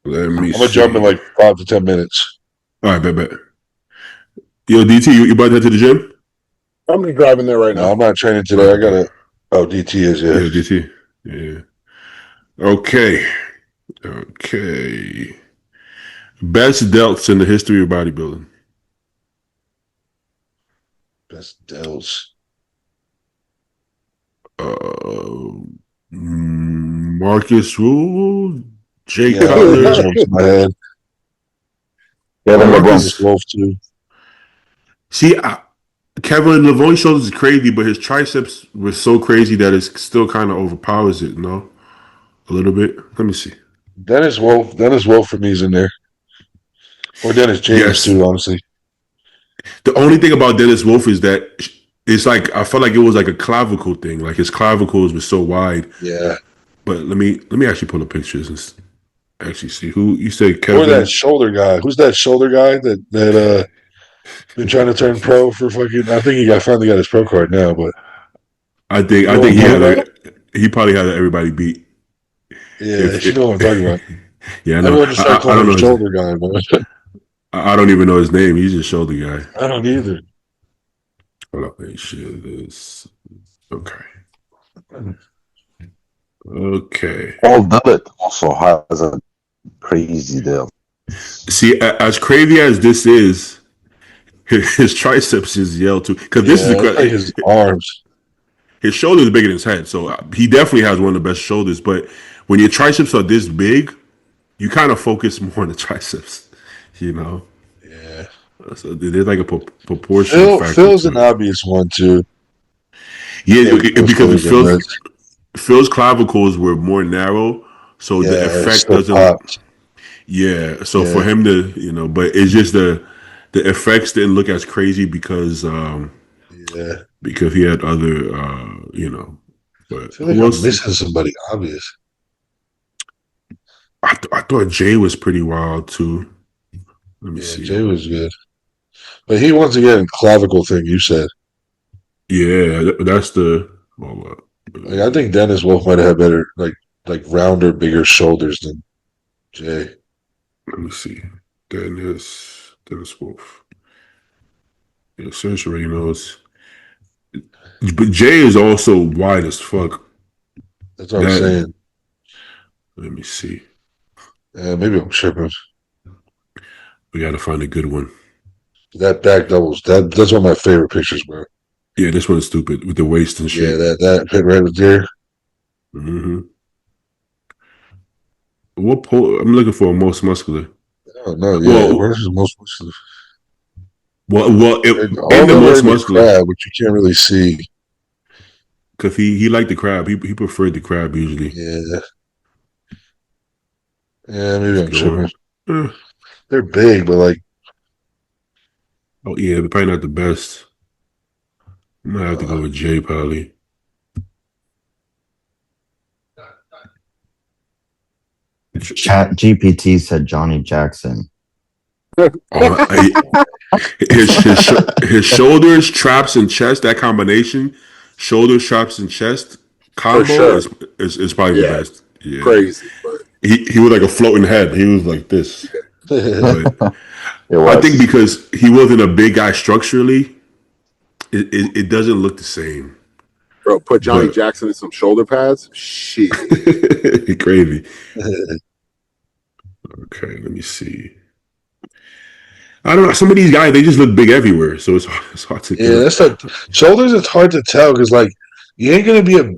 Let me I'm gonna see. jump in like 5 to 10 minutes. All right, bet. Yo, DT, you about to head to the gym? I'm driving there right No, now. I'm not training today. I gotta. Oh, DT is Yeah, yeah. DT. Yeah. Okay. Best delts in the history of bodybuilding. Best Dells. Marcus Rule, Jake Yeah, that Cutler. jumps in my head. Kevin Marcus- LeBron. Wolf too. See, Kevin Lavoie's shoulders is crazy, but his triceps were so crazy that it still kind of overpowers it. No, a little bit. Let me see. Dennis Wolf for me is in there, or Dennis James Yes. too. Honestly, The only thing about Dennis Wolf is that it's like I felt like it was like a clavicle thing. Like his clavicles were so wide. yeah. But let me actually pull the pictures and actually see who you said Or that Kevin. shoulder guy. Who's that shoulder guy that been trying to turn pro for fucking? I think finally got his pro card now. But I you know think what I'm he talking had about? he probably had everybody beat. Yeah, If you know what I'm talking about. yeah, I know. Everyone just started I calling don't him know his shoulder guy, but I don't even know his name. He's just shoulder guy. I don't either. Hold up, let me share this. Okay. Okay. Paul Dillett also has a crazy deal. See, as crazy as this is, his triceps is yelled too. Because this is Yeah, it's like his arms. his shoulder is bigger than his head, so he definitely has one of the best shoulders. But when your triceps are this big, you kind of focus more on the triceps, you know. Yeah. So there's like a proportional factor Phil's to an it. obvious one too. Yeah, Like most because it players on feels Reds. Phil's clavicles were more narrow, so the Yeah, it effect still doesn't. popped. Yeah, so for Yeah, him to, but it's just the effects didn't look as crazy yeah. because he had other I But feel like who I'm else? missing somebody obvious. I thought Jay was pretty wild too. Let me Yeah, see. Jay was good. But he once again clavicle thing you said. Yeah, that's the. Well, Like I think Dennis Wolf might have had better like rounder, bigger shoulders than Jay. let me see. Dennis Wolf. Yeah, Serge already knows. But Jay is also wide as fuck. That's what I'm That saying. let me see. Maybe I'm tripping. We got to find a good one. That back doubles. That's one of my favorite pictures, bro. Yeah, this one's stupid with the waist and Yeah, shit. that pit right there. hmm I'm looking for a most muscular. Oh no, yeah. Well, Where's his most muscular? All in of the them are most in the muscular, crab, which you can't really see. because he liked the crab. He preferred the crab usually. Yeah, yeah. Maybe Let's I'm go tripping. on. Uh, They're big, but like, oh yeah, they're probably not the best. I might have to go uh, with Jay probably. Chat GPT said Johnny Jackson. Oh, his shoulders, traps, and chest. That combination, shoulders, traps, and chest For combo sure. is probably the Yeah, best. Yeah, crazy. But he was like a floating head. He was like this, but It I think was. because he wasn't a big guy structurally, it doesn't look the same. bro, put Johnny But Jackson in some shoulder pads. Shit. crazy. Okay, let me see. I don't know. Some of these guys they just look big everywhere, so it's hard to yeah, tell. that's like shoulders. It's hard to tell because like you ain't gonna be a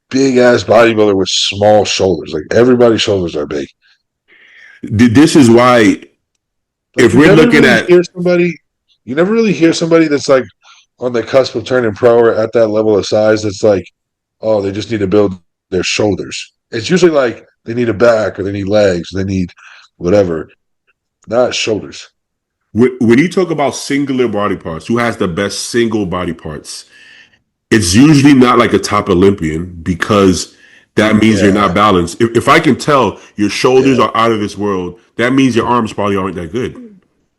big ass bodybuilder with small shoulders. Like everybody's shoulders are big. This is why Like if we're looking you never really hear somebody that's like on the cusp of turning pro or at that level of size that's like, oh, they just need to build their shoulders. It's usually like they need a back or they need legs, or they need whatever, not shoulders. when you talk about singular body parts, who has the best single body parts? It's usually not like a top Olympian because that means you're not Yeah, balanced. If I can tell your shoulders yeah, are out of this world, that means your arms probably aren't that good,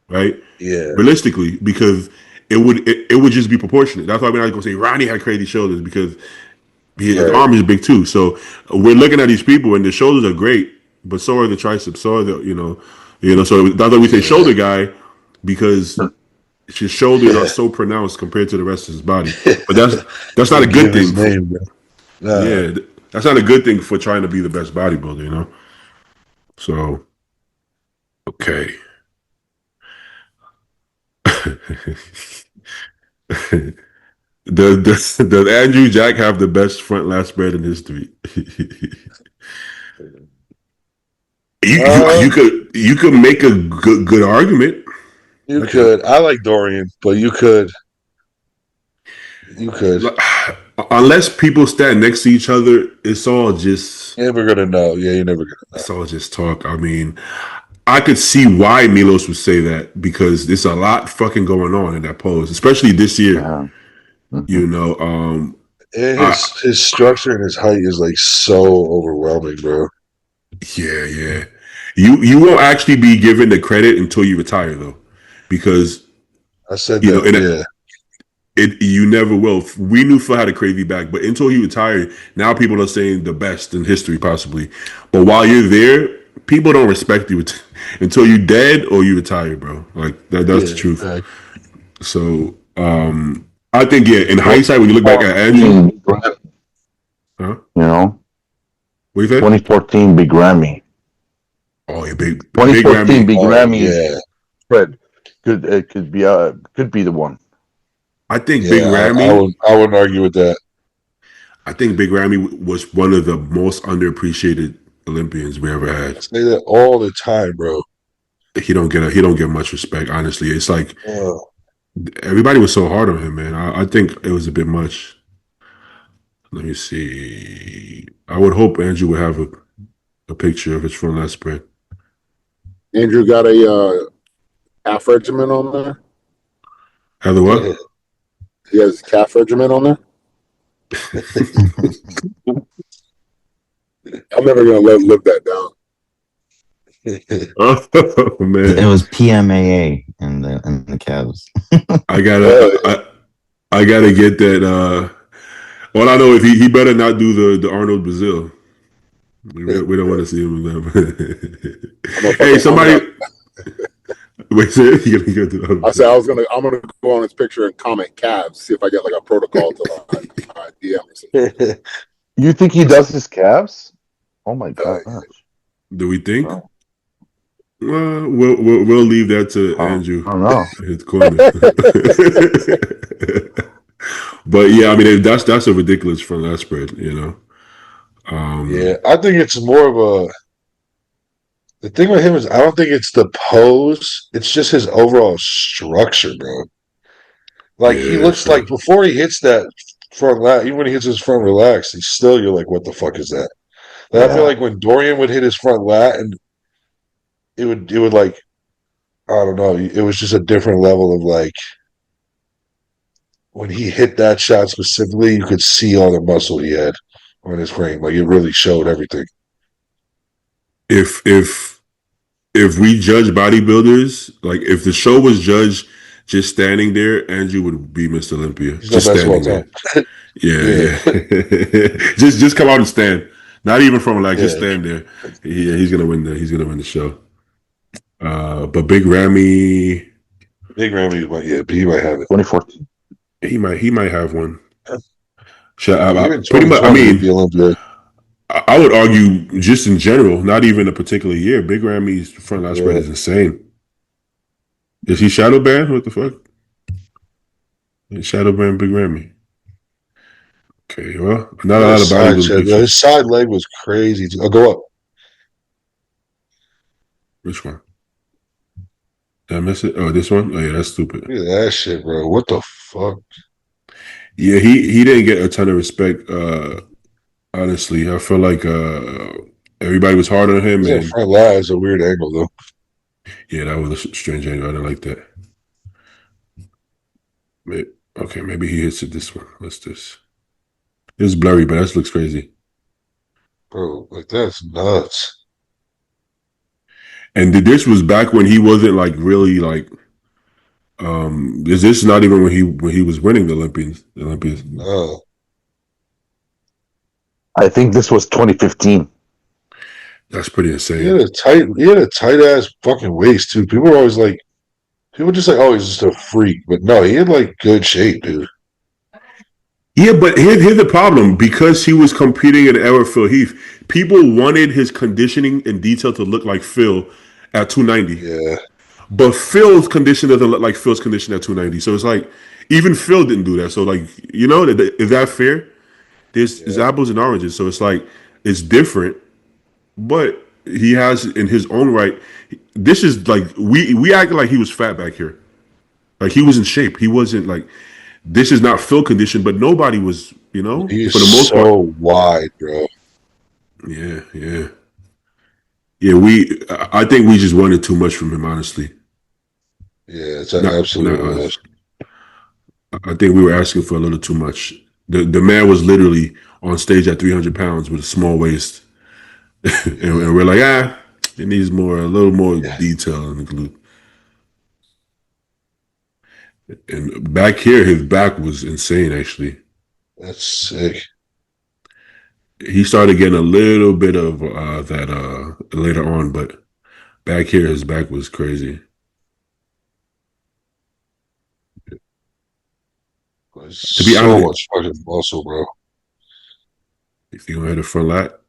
right? yeah, Realistically, because it would just be proportionate. That's why we're not going to say Ronnie had crazy shoulders because his Right. arm is big too. So we're looking at these people and the shoulders are great, but so are the triceps, so are the So that's why we say yeah. shoulder guy because his shoulders are so pronounced compared to the rest of his body. But that's not a Can't good give thing his for name, bro. Nah. yeah. That's not a good thing for trying to be the best bodybuilder. So okay. Does Andrew Jack have the best front last spread in history? Uh, You could make a good argument. you I think could. I like Dorian, but you could. You could. unless people stand next to each other, it's all just You're never gonna know. Yeah, you're never gonna know. it's all just talk. I mean, I could see why Milos would say that because there's a lot fucking going on in that pose, especially this year. Yeah. You Mhm. know, And I, his structure and his height is like so overwhelming, bro. yeah. You won't actually be given the credit until you retire, though, because I said you know, that. and Yeah, it you never will. We knew Phil had a crazy back, but until he retired, now people are saying the best in history, possibly. But while you're there, people don't respect you until you dead or you retire, bro. Like that's the yeah. truth. So I think in hindsight, when you look back at Andrew, 2014, huh? you know, What you say? 2014 big Grammy. Oh, yeah, big 2014 Grammy. big Oh Grammy yeah, spread could be the one. I think Big yeah. Grammy. I wouldn't argue with that. I think Big Grammy was one of the most underappreciated Olympians we ever I had. say that all the time, bro. He don't get much respect. Honestly, it's like Uh, everybody was so hard on him, man. I think it was a bit much. Let me see. I would hope Andrew would have a picture of his front last spread. Andrew got a calf regimen on there. Have the what? He has calf regimen on there. I'm never gonna live that down. Oh It man, was PMAA in the Cavs. I I gotta get that. All I know is he better not do the Arnold Brazil. We don't want to see him in that. Hey, I'm gonna. somebody. Wait, say it. You gotta get to the I said other. I'm gonna go on his picture and comment calves, see if I get like a protocol to DM or something. You think he does his calves? Oh my Uh, gosh. Do we think? Oh, We'll leave that to I Andrew don't know. in his corner. But yeah, I mean that's a ridiculous front last spread, you know. Yeah, Um, I think it's more of a. The thing with him is, I don't think it's the pose. It's just his overall structure, bro. Like he yeah, looks like before he hits that front lat, even when he hits his front relax, he's still you're like, what the fuck is that? And I feel Yeah. like when Dorian would hit his front lat, and it would like I don't know, it was just a different level of like when he hit that shot specifically, you could see all the muscle he had on his frame. Like it really showed everything. if if if we judge bodybuilders, like if the show was judged just standing there, Andrew would be Mr. Olympia, He's the just best of all standing time. there. Yeah, Yeah. Just come out and stand. Not even from like just yeah. stand there. Yeah, he's gonna win the show. But Big Ramy, Big Ramy, yeah, he might have it. 2014. he might have one. Even Pretty much. I 2020 with mean, the Olympia. I would argue just in general, not even a particular year. Big Ramy's front line spread Yeah. is insane. Is he shadow banned? What the fuck? Shadow banned Big Ramy. Okay, well, not a Even lot his of side bodybuilding check, his pictures. side leg was crazy. Oh, go up. Which one? Did I miss it? Oh, this one? Oh yeah, that's stupid. Look at that shit, bro. What the fuck? Yeah, he didn't get a ton of respect. Honestly, I feel like everybody was hard on him, His in and front lat is a weird angle though. yeah, that was a strange angle. I didn't like that. Okay, maybe he hits it this one. What's this? It's blurry, but that looks crazy. Bro, like that's nuts. And this was back when he wasn't like really like. Is this not even when he was winning the Olympians? The Olympians. No. I think this was 2015. That's pretty He had insane. a tight ass fucking waist too. People were always like people just like, oh, he's just a freak. But no, he had like good shape, dude. Yeah, but here's the problem. Because he was competing in the era of Phil Heath, people wanted his conditioning and detail to look like Phil at 290. Yeah. But Phil's condition doesn't look like Phil's condition at 290. So it's like, even Phil didn't do that. So, like, you know, is that fair? There's Yeah. apples and oranges. So it's like, it's different. But he has, in his own right, this is like, we acted like he was fat back here. Like, he was in shape. He wasn't like, this is not Phil condition, but nobody was You know, He's for the most part. so wide, bro. Yeah, yeah, yeah. I think we just wanted too much from him, honestly. Yeah, it's Not absolutely what it us. is. I think we were asking for a little too much. The man was literally on stage at 300 pounds with a small waist, Yeah, and we're like, it needs a little more yeah, detail in the glute. And back here, his back was insane. Actually, that's sick. he started getting a little bit of that later on, but back here, his back was crazy. It's To be so honest, much fucking muscle, bro. if you gonna hit a front lat,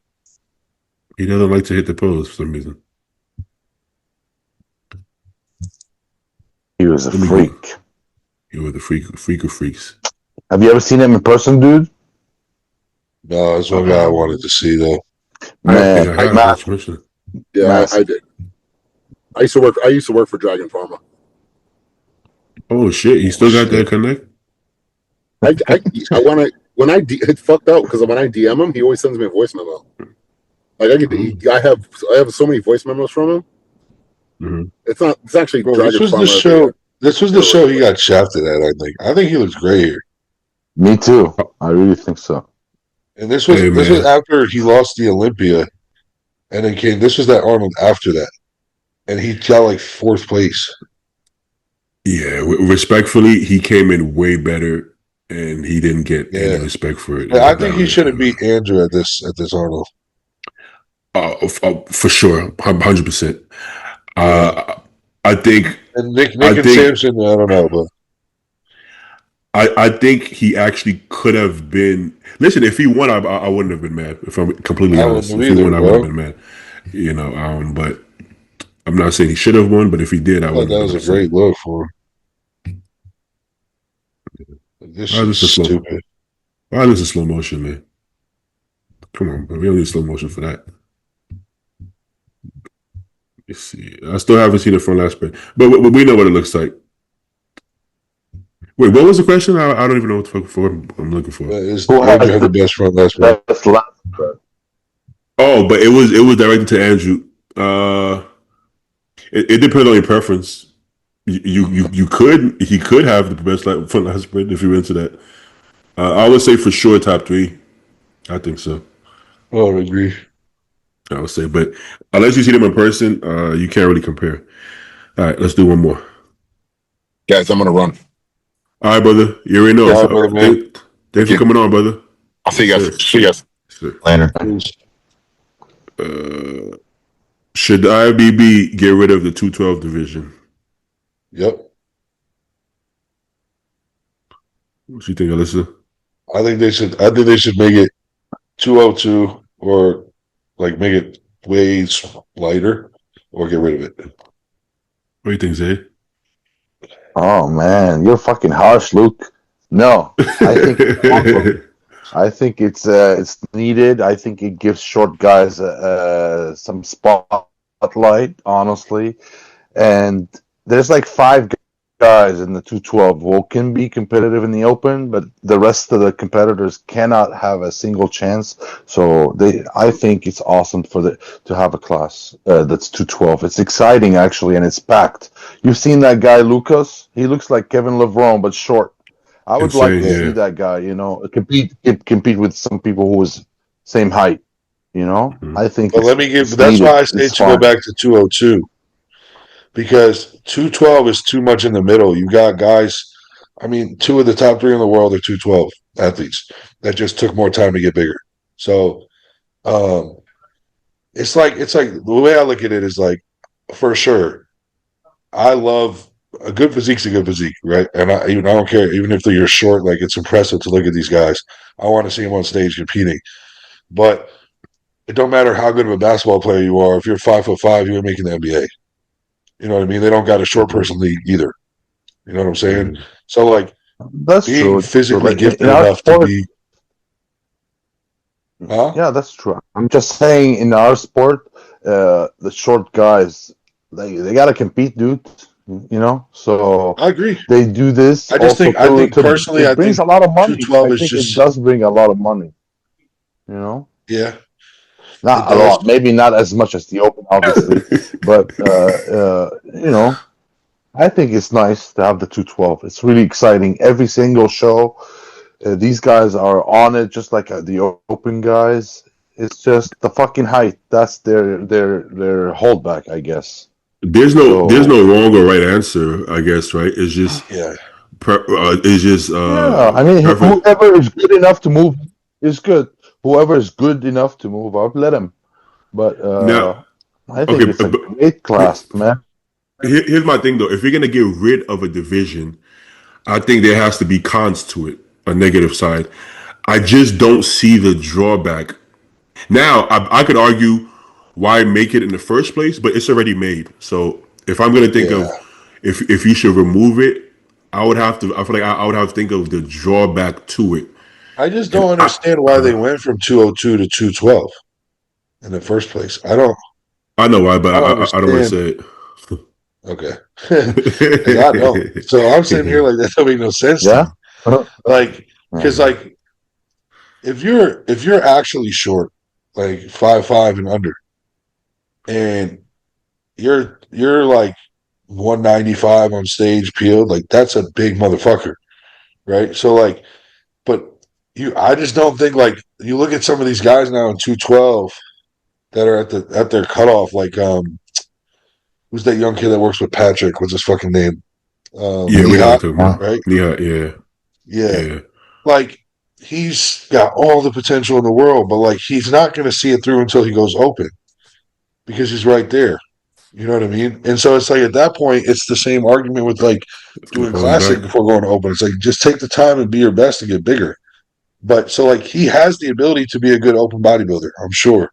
he doesn't like to hit the pose for some reason. He was a Let me go. freak. You were the freak of freaks. Have you ever seen him in person, dude? No, that's one guy I wanted Um, to see though. I don't think Man, I have. That's mentioned. Yeah, I massive. did. I used to work for Dragon Pharma. Oh shit! You Oh still got that shit. connect? I want to when it's fucked up because when I DM him, he always sends me a voice memo. Like I have so many voice memos from him. Mm-hmm. It's actually Bro, this Dragon was the Pharma show. This was the steroids show or he whatever. got shafted at, I think. I think he looks great here. Me too. Oh, I really think so. And this was hey this was man, after he lost the Olympia and then came this was that Arnold after that. And he got like fourth place. yeah. Respectfully, he came in way better, and he didn't get any Yeah. respect for it. I think he should have That beat Andrew at this Arnold. for sure, 100%. Yeah. Uh, I think, And Nick I Nick and think, Samson, I don't know, but I think he actually could have been. Listen, if he won, I wouldn't have been mad. If I'm completely I wouldn't honest, have if he either, won, I would have bro. been mad. But I'm not saying he should have won. But if he did, I I thought wouldn't have that been was a upset. great look for him. Like, this Why is shit is this a slow? stupid. Why is this a slow motion, man? Come on, bro. We don't need slow motion for that. Let's see. I still haven't seen it from last spring, but we know what it looks like. Wait, what was the question? I don't even know what the fuck for I'm looking for. Is Who Andrew has had the the best front last spread? best last spread? Oh, but it was directed to Andrew. It depends on your preference. You could he could have the best front last spread if you're into that. I would say for sure top three. I think so. Oh, I agree. I would say, but unless you see them in person, you can't really compare. All right, let's do one more. Guys, I'm gonna run. All right, brother. You already know. All right, brother man. Thanks for you. coming on, brother. I'll see Yes, you sir. guys. See you guys. Yes, sir. Later. Uh, should the IBB get rid of the 212 division? Yep. What you think, Alyssa? I think they should make it 202 or like make it way lighter or get rid of it. What do you think, Zay? Oh man, you're fucking harsh, Luke. No, I think it's awesome. I think it's needed. I think it gives short guys some spotlight, honestly. And there's like five guys in the 212 who can be competitive in the open, but the rest of the competitors cannot have a single chance. So I think it's awesome to have a class that's 212. It's exciting actually, and it's packed. You've seen that guy Lucas? He looks like Kevin Levrone but short. I would like Insane, to see yeah. that guy, compete with some people who was same height. Mhm. I think But let me give. it's That's needed. why I say It's to go fine. back to 202 because 212 is too much in the middle. You got guys. I mean, two of the top three in the world are 212 athletes that just took more time to get bigger. So um, it's like the way I look at it is like for sure. I love a good physique's a good physique, right? And I don't care even if you're short. Like it's impressive to look at these guys. I want to see them on stage competing, but it don't matter how good of a basketball player you are. If you're 5'5", you ain't making the NBA. You know what I mean? They don't got a short person league either. You know what I'm saying? Mhm. So like That's being true. physically But gifted in our enough to sport, be, huh? yeah, that's true. I'm just saying, in our sport, the short guys, they gotta compete, dude. You know, so I agree. they do this I just also think personally, it I brings think a lot of money. I 212 is think it just does bring a lot of money. You know, yeah, it not a does. lot, maybe not as much as the Open, obviously, but you know, I think it's nice to have the 212. It's really exciting. Every single show, these guys are on it, just like the Open guys. It's just the fucking height. That's their holdback, I guess. There's So no wrong or right answer, I guess, right? It's just Yeah, yeah, I mean, preference. whoever is good enough to move is good. Whoever is good enough to move up, let him. But Now, I okay, think it's a but great here, class, man. here's my thing though. If you're gonna get rid of a division, I think there has to be cons to it, a negative side. I just don't see the drawback. Now, I could argue why make it in the first place, but it's already made. So if I'm gonna think yeah. of if you should remove it, I would have to. I feel like I would have to think of the drawback to it. I just And don't understand why they went from 202 to 212 in the first place. I know why, but I don't I don't want to understand. say it. Okay. Like I don't. So I'm sitting here like that don't make no sense to me. Yeah. Like, because Mhm. like if you're actually short, like 5'5" and under, and you're like 195 on stage peeled, like that's a big motherfucker, right? So like, but I just don't think like you look at some of these guys now in 212 that are at their cutoff, like who's that young kid that works with Patrick? What's his fucking name? Yeah, we know what Nihat, you're talking Yeah. about. right? Yeah, yeah, Yeah. yeah. Like he's got all the potential in the world, but like he's not going to see it through until he goes open because he's right there. You know what I mean? And so it's like at that point, it's the same argument with like doing Falling classic back. before going to open. It's like just take the time and be your best to get bigger. But so like he has the ability to be a good open bodybuilder, I'm sure.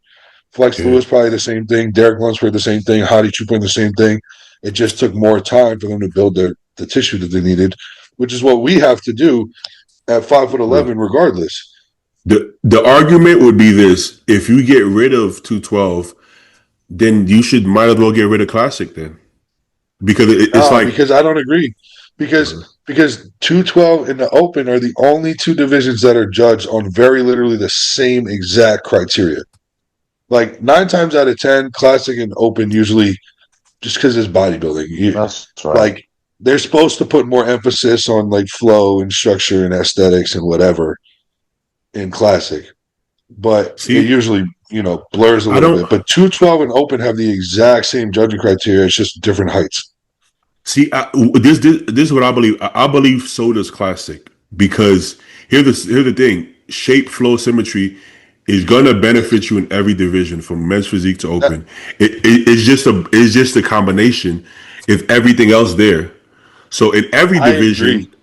Flex Yeah, Lewis probably the same thing. Derek Lunsford the same thing. Hadi Choopan the same thing. It just took more time for them to build the tissue that they needed, which is what we have to do at 5 foot yeah. 11, regardless. The argument would be this: if you get rid of 212, then you should might as well get rid of classic then, because it's No, like because I don't agree. uh, Because 212 and the Open are the only two divisions that are judged on very literally the same exact criteria. Like 9 times out of 10, Classic and Open usually just because it's bodybuilding. That's right. Like they're supposed to put more emphasis on like flow and structure and aesthetics and whatever in Classic, but it see, usually blurs a I little don't bit. But 212 and Open have the exact same judging criteria. It's just different heights. see. This is what I believe. I believe so does classic because here's the thing: shape, flow, symmetry is gonna benefit you in every division from men's physique to That, open. It's just a combination. If everything else there, so in every I agree. division,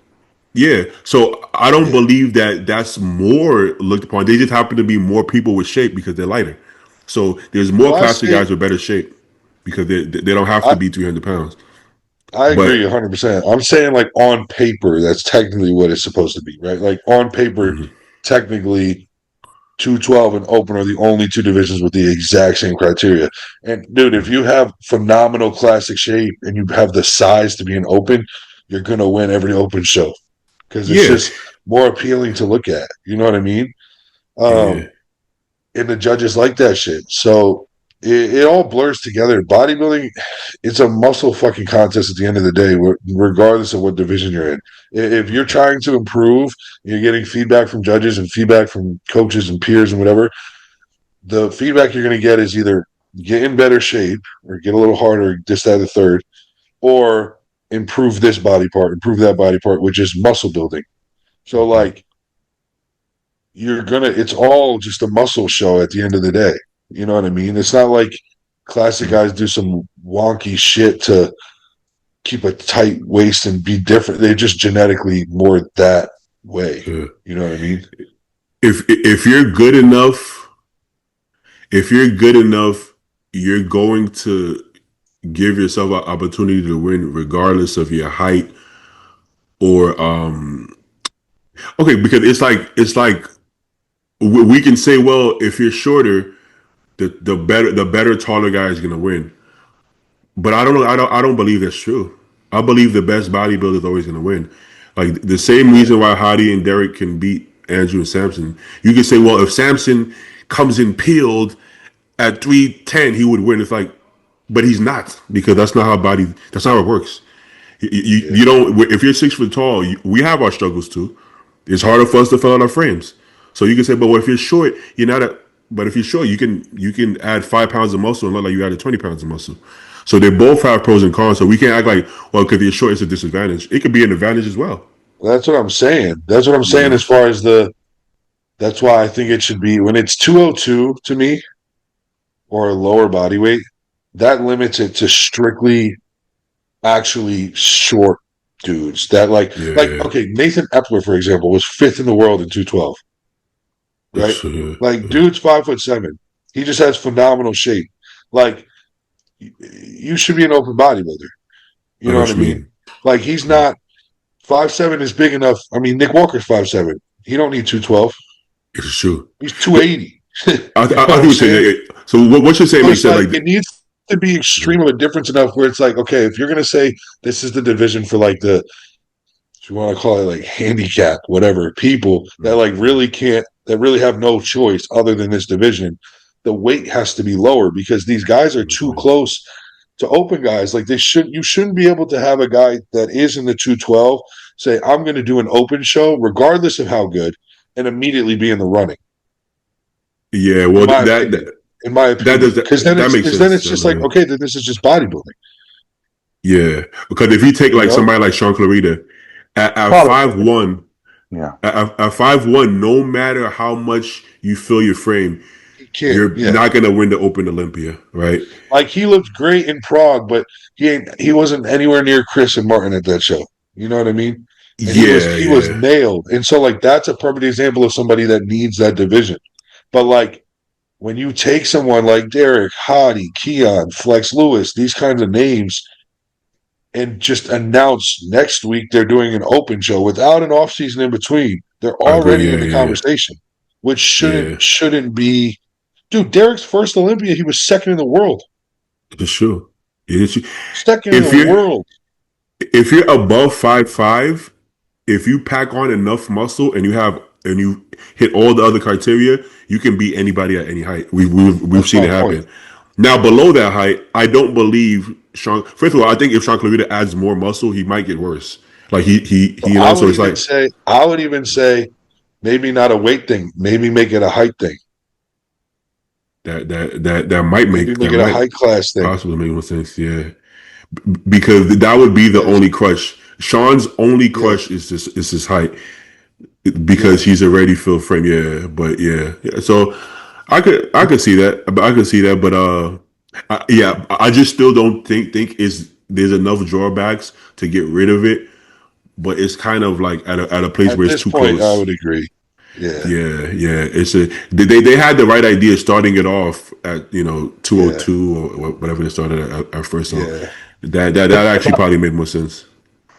yeah. So I don't Yeah. believe that that's more looked upon. They just happen to be more people with shape because they're lighter. So there's more Well, classic guys with better shape because they don't have to I be 300 pounds. I agree But 100%. I'm saying like on paper, that's technically what it's supposed to be, right? Like on paper, mhm, technically 212 and Open are the only two divisions with the exact same criteria. And dude, if you have phenomenal classic shape and you have the size to be an Open, you're gonna win every Open show because it's yeah, just more appealing to look at. You know what I mean? yeah, Um, and the judges like that shit. So it all blurs together. Bodybuilding, it's a muscle fucking contest at the end of the day, regardless of what division you're in. If you're trying to improve, you're getting feedback from judges and feedback from coaches and peers and whatever. The feedback you're going to get is either get in better shape or get a little harder, this, that, the third, or improve this body part, improve that body part, which is muscle building. So, mhm, like, it's all just a muscle show at the end of the day. You know what I mean? It's not like classic mhm, guys do some wonky shit to keep a tight waist and be different. They're just genetically more that way. yeah. You know what I mean? If you're good enough, if you're good enough, you're going to give yourself an opportunity to win regardless of your height or okay, because it's like we can say, well, if you're shorter, the better taller guy is gonna win. But I don't know. I don't believe that's true. I believe the best bodybuilder is always going to win. Like the same reason why Hadi and Derek can beat Andrew and Samson. You can say, well, if Samson comes in peeled at 310, he would win. It's like, but he's not, because that's not how body. That's not how it works. Yeah. You don't. If you're 6 foot tall, we have our struggles too. It's harder for us to fill out our frames. So you can say, but what if you're short? You're not a. But if you're short, you can add 5 pounds of muscle and look like you added 20 pounds of muscle. So they both have pros and cons. So we can't act like, well, because you're short, it's a disadvantage. It could be an advantage as well. That's what I'm saying. That's what I'm saying Yeah, as far as the. That's why I think it should be when it's 202 to me or a lower body weight. That limits it to strictly actually short dudes. That like yeah, okay, Nathan Epler for example was fifth in the world in 212. Right? that's Like, dude's 5'7". He just has phenomenal shape. Like, you should be an open bodybuilder. You I know know what what I you mean? mean. Like, he's not 5'7" is big enough. I mean, Nick Walker's 5'7". He don't need 212. It's true. He's 280. You know I what think I'm we saying? say. So what you're saying So makes it's sense. like Like, it needs to be extreme of a difference enough where it's like, okay, if you're gonna say this is the division for like the, if you want to call it like handicap, whatever, people that like really can't, that really have no choice other than this division, the weight has to be lower because these guys are too close to open guys. Like you shouldn't be able to have a guy that is in the 212 say, I'm going to do an open show, regardless of how good, and immediately be in the running, yeah, in well, my opinion. In my that opinion. does Because that makes then sense. it's just like, okay, then this is just bodybuilding. Yeah, because if you take You like know? somebody like Sean Clarita at Probably. 5'1", Yeah. at 5'1", no matter how much you fill your frame, He can't, you're yeah. not gonna win the Open Olympia, right? Like he looked great in Prague, but he wasn't anywhere near Chris and Martin at that show. You know what I mean? And Yeah, he was yeah, nailed. And so like that's a perfect example of somebody that needs that division. But like when you take someone like Derek, Hadi, Keon, Flex Lewis, these kinds of names, and just announce next week they're doing an open show without an off season in between, they're I agree. already Yeah, in the yeah, conversation, which yeah, shouldn't be. Dude, Derek's first Olympia, he was second in the world. for sure. It's, Second in the if you're world. if you're above 5'5", if you pack on enough muscle and you hit all the other criteria, you can beat anybody at any height. We've That's seen my it point. happen. Now below that height, I don't believe Sean. First of all, I think if Sean Clarita adds more muscle, he might get worse. Like So you know. So it's like I would even say maybe not a weight thing, maybe make it a height thing. that might Maybe make make that it a might height class thing. possibly make more sense. Yeah, because that would be the Because only crush. Sean's only yeah, crush is his height, yeah, because he's already filled frame. Yeah, but yeah. So I could see that. I could see that, but yeah, I just still don't think is there's enough drawbacks to get rid of it. But it's kind of like at a place at where it's this too point I close. would agree. Yeah, Yeah, yeah. They had the right idea starting it off at 202 yeah, or whatever they started at first. So yeah, that actually probably made more sense.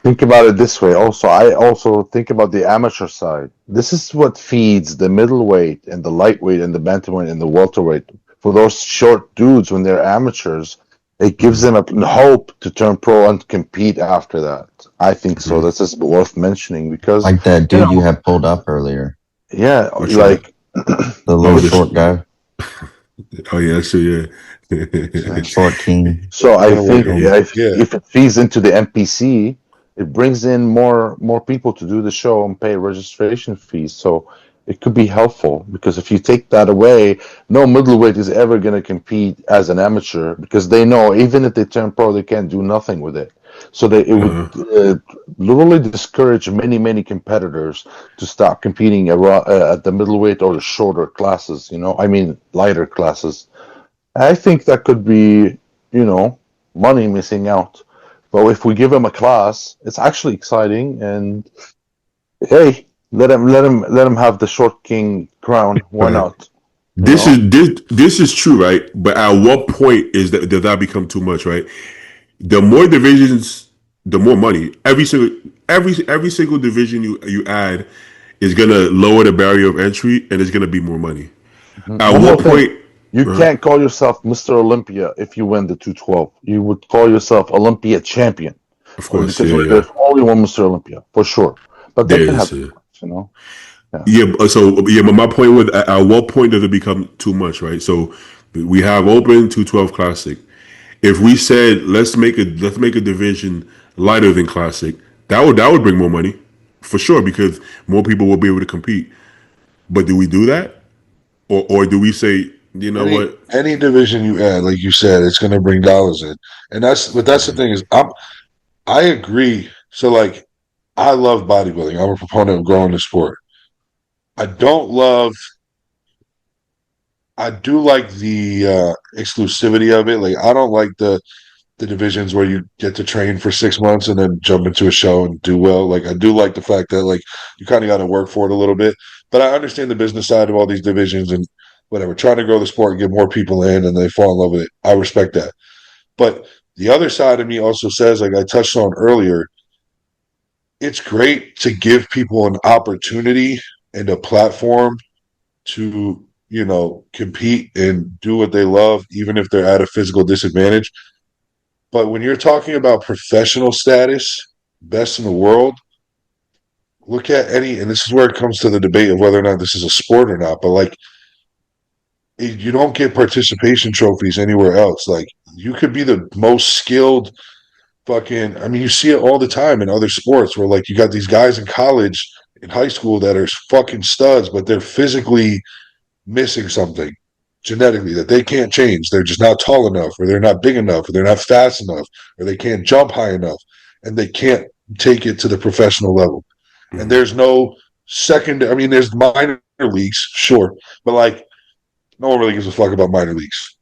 Think about it this way. Also, I also think about the amateur side. This is what feeds the middleweight and the lightweight and the bantamweight and the welterweight for those short dudes when they're amateurs. It gives Mhm. them a hope to turn pro and compete after that. I think so. Mhm. This is worth mentioning because, Like that dude you had pulled up earlier, yeah, Which one? like the Oh, little this. short guy, Oh yeah, so yeah. short king. so. I'm I gonna work think on Yeah. that. Yeah, if it feeds into the NPC, it brings in more people to do the show and pay registration fees. So it could be helpful because if you take that away, no middleweight is ever going to compete as an amateur because they know even if they turn pro, they can't do nothing with it. So it would Uh, literally discourage many competitors to stop competing at the middleweight or the shorter classes. I mean lighter classes. I think that could be, money missing out. But if we give him a class, it's actually exciting. And hey, let him have the short king crown. Why right. not? You This know? is this is true, right? But at what point does that become too much, right? The more divisions, the more money. Every single division you add is gonna lower the barrier of entry, and it's gonna be more money. At One more what thing. point? You Uh, can't call yourself Mr. Olympia if you win the 212. You would call yourself Olympia champion. Of Or course, because yeah, yeah. there's only one Mr. Olympia for sure. But they There can have, is. you know. Yeah. So yeah, but my point was, at what point does it become too much, right? So we have Open 212 Classic. If we said let's make a division lighter than Classic, that would bring more money, for sure, because more people will be able to compete. But do we do that, or do we say, you know Any what? any division you add, like you said, it's going to bring dollars in, and that's the thing is I agree. So like I love bodybuilding. I'm a proponent of growing the sport. I don't love. I do like the exclusivity of it. Like I don't like the divisions where you get to train for 6 months and then jump into a show and do well. Like I do like the fact that like you kind of got to work for it a little bit. But I understand the business side of all these divisions and whatever, trying to grow the sport and get more people in and they fall in love with it. I respect that. But the other side of me also says, like I touched on earlier, it's great to give people an opportunity and a platform to, compete and do what they love, even if they're at a physical disadvantage. But when you're talking about professional status, best in the world, look at and this is where it comes to the debate of whether or not this is a sport or not. But like, you don't get participation trophies anywhere else. Like, you could be the most skilled fucking. I mean, you see it all the time in other sports where like you got these guys in college, in high school that are fucking studs, but they're physically missing something genetically that they can't change. They're just not tall enough, or they're not big enough, or they're not fast enough, or they can't jump high enough, and they can't take it to the professional level. And Mhm. there's no second. I mean, there's minor leagues, sure, but like no one really gives a fuck about minor leagues.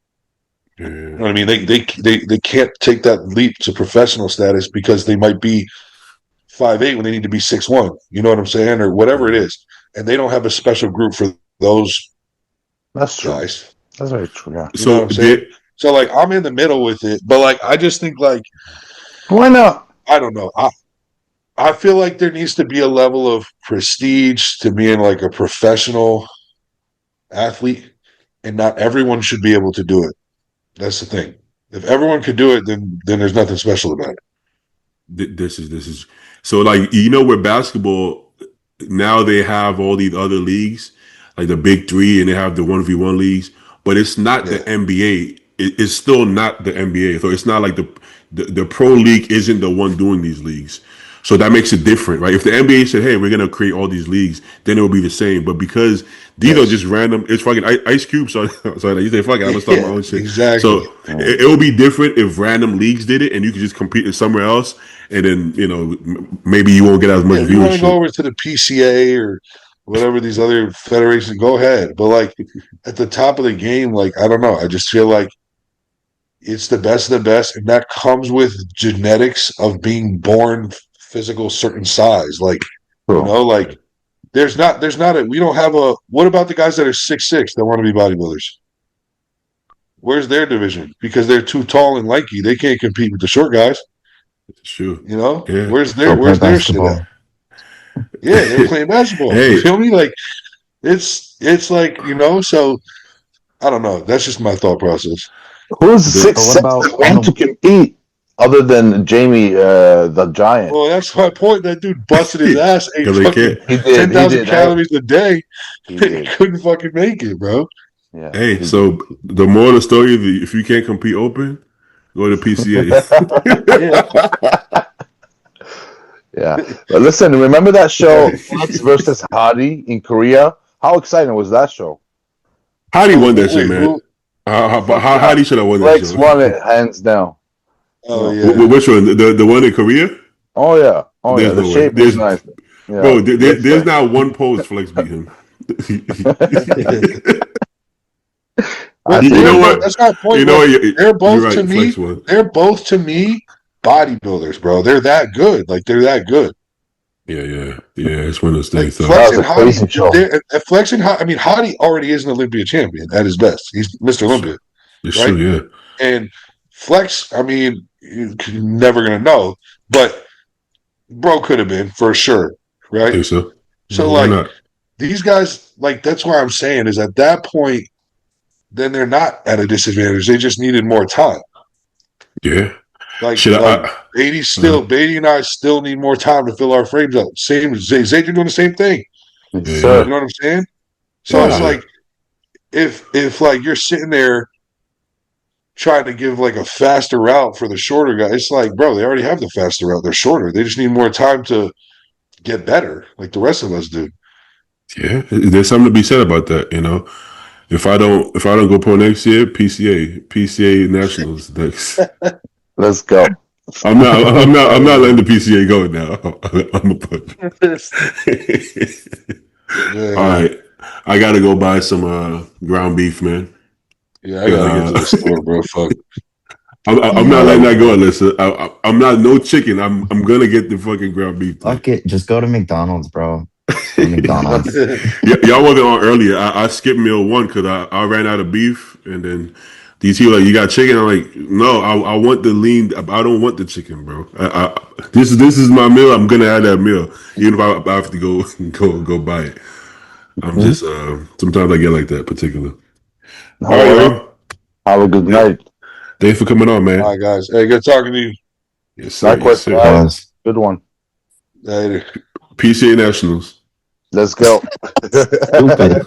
You Yeah. know what I mean? They can't take that leap to professional status because they might be 5'8" when they need to be 6'1". You know what I'm saying, or whatever it Mhm. is, and they don't have a special group for those That's true. guys. That's very true. Yeah. You know what So I'm saying? So like I'm in the middle with it, but like I just think like Why not? I don't know. I feel like there needs to be a level of prestige to being like a professional athlete, and not everyone should be able to do it. That's the thing. If everyone could do it, then there's nothing special about it. this is so, like, with basketball now, they have all these other leagues, like the big three, and they have the 1v1 leagues, but it's not the Yeah. NBA. It's still not the NBA. So it's not like the pro league isn't the one doing these leagues. So that makes it different, right? If the NBA said, "Hey, we're gonna create all these leagues," then it would be the same. But because these are Yes. just random, it's fucking Ice Cube. So you say, "Fuck it, I'm gonna start my Yeah. own shit." So Exactly. it would be different if random leagues did it, and you could just compete in somewhere else, and then maybe you won't get as much Yeah. If you want to go viewership. over to the PCA or whatever these other federations, go ahead. But like at the top of the game, like I don't know. I just feel like it's the best of the best, and that comes with genetics of being born physical certain size. Like True. like there's not a we don't have a. What about the guys that are 6'6" that want to be bodybuilders? Where's their division? Because they're too tall and lanky, they can't compete with the short guys. Sure. You know, Yeah. where's Go their play where's their shit at? basketball. Yeah, they're playing basketball. You Hey, feel me? Like it's like so I don't know. That's just my thought process. Who's the six But what six about that on want to the compete other than Jamie the Giant? Well, that's my point. That dude busted his because ass, ate they can't. fucking He did. ten He thousand did. Hey, calories a day. he He did. couldn't fucking make it, bro. Yeah, Hey, he did. so the moral of the story: if you can't compete open, go to PCA. Yeah. Yeah, but listen, remember that show Flex versus Hadi in Korea? How exciting was that show? How he Oh won that shit, wait, man? who? Fuck How yeah, he should have won that Flex show? won it hands down. Oh No. yeah. Which one? The one in Korea? Oh yeah, oh yeah. There's The no way. shape was nice. Yeah, good There's fight. not one pose Flex beat him. I But You think know he what? did. that's my You point, know bro. what? They're You're both to right. me. Flex won. They're both to me bodybuilders, bro. They're that good. Like they're that good. Yeah, yeah, yeah. It's one of those Like things. So That Flex was and a Hottie, crazy show. Flex and Hottie. I mean, Hottie already is an Olympia champion at his best. He's Mr. it's Olympia, true. It's true. right? Yeah, And Flex, I mean, you're never gonna know, but bro could have been for sure, I right? think so. So Why like not? these guys, like that's what I'm saying is at that point, then they're not at a disadvantage. They just needed more time. Yeah. Like, Should like Beatty and I still need more time to fill our frames up. Same as Zay doing the same thing. Yes, Yeah. sir. You know what I'm saying? So it's Yeah. like if like you're sitting there trying to give like a faster route for the shorter guy, it's like, bro, they already have the faster route. They're shorter. They just need more time to get better, like the rest of us do. Yeah, there's something to be said about that. You know, if I don't go pro next year, PCA nationals next. Let's go. I'm not letting the PCA go now. I'm a put. Yeah. All right, I gotta go buy some ground beef, man. Yeah, I gotta get to the store, bro. Fuck. I'm not letting that go, Alyssa. I'm not no chicken. I'm gonna get the fucking ground beef. Fuck it. Just go to McDonald's, bro. Go to McDonald's. Y'all wasn't on earlier. I skipped meal one because I ran out of beef, and then these people like, you got chicken. I'm like, no, I want the lean. I don't want the chicken, bro. This is my meal. I'm gonna have that meal, even if I have to go buy it. I'm just sometimes I get like that particular. No All right, worries. y'all. Have a good night. Thanks for coming on, man. All right, guys. Hey, good talking to you. Yes, sir. Yes, Likewise, sir. guys. Good one. Later. PCA Nationals. Let's go. Stupid.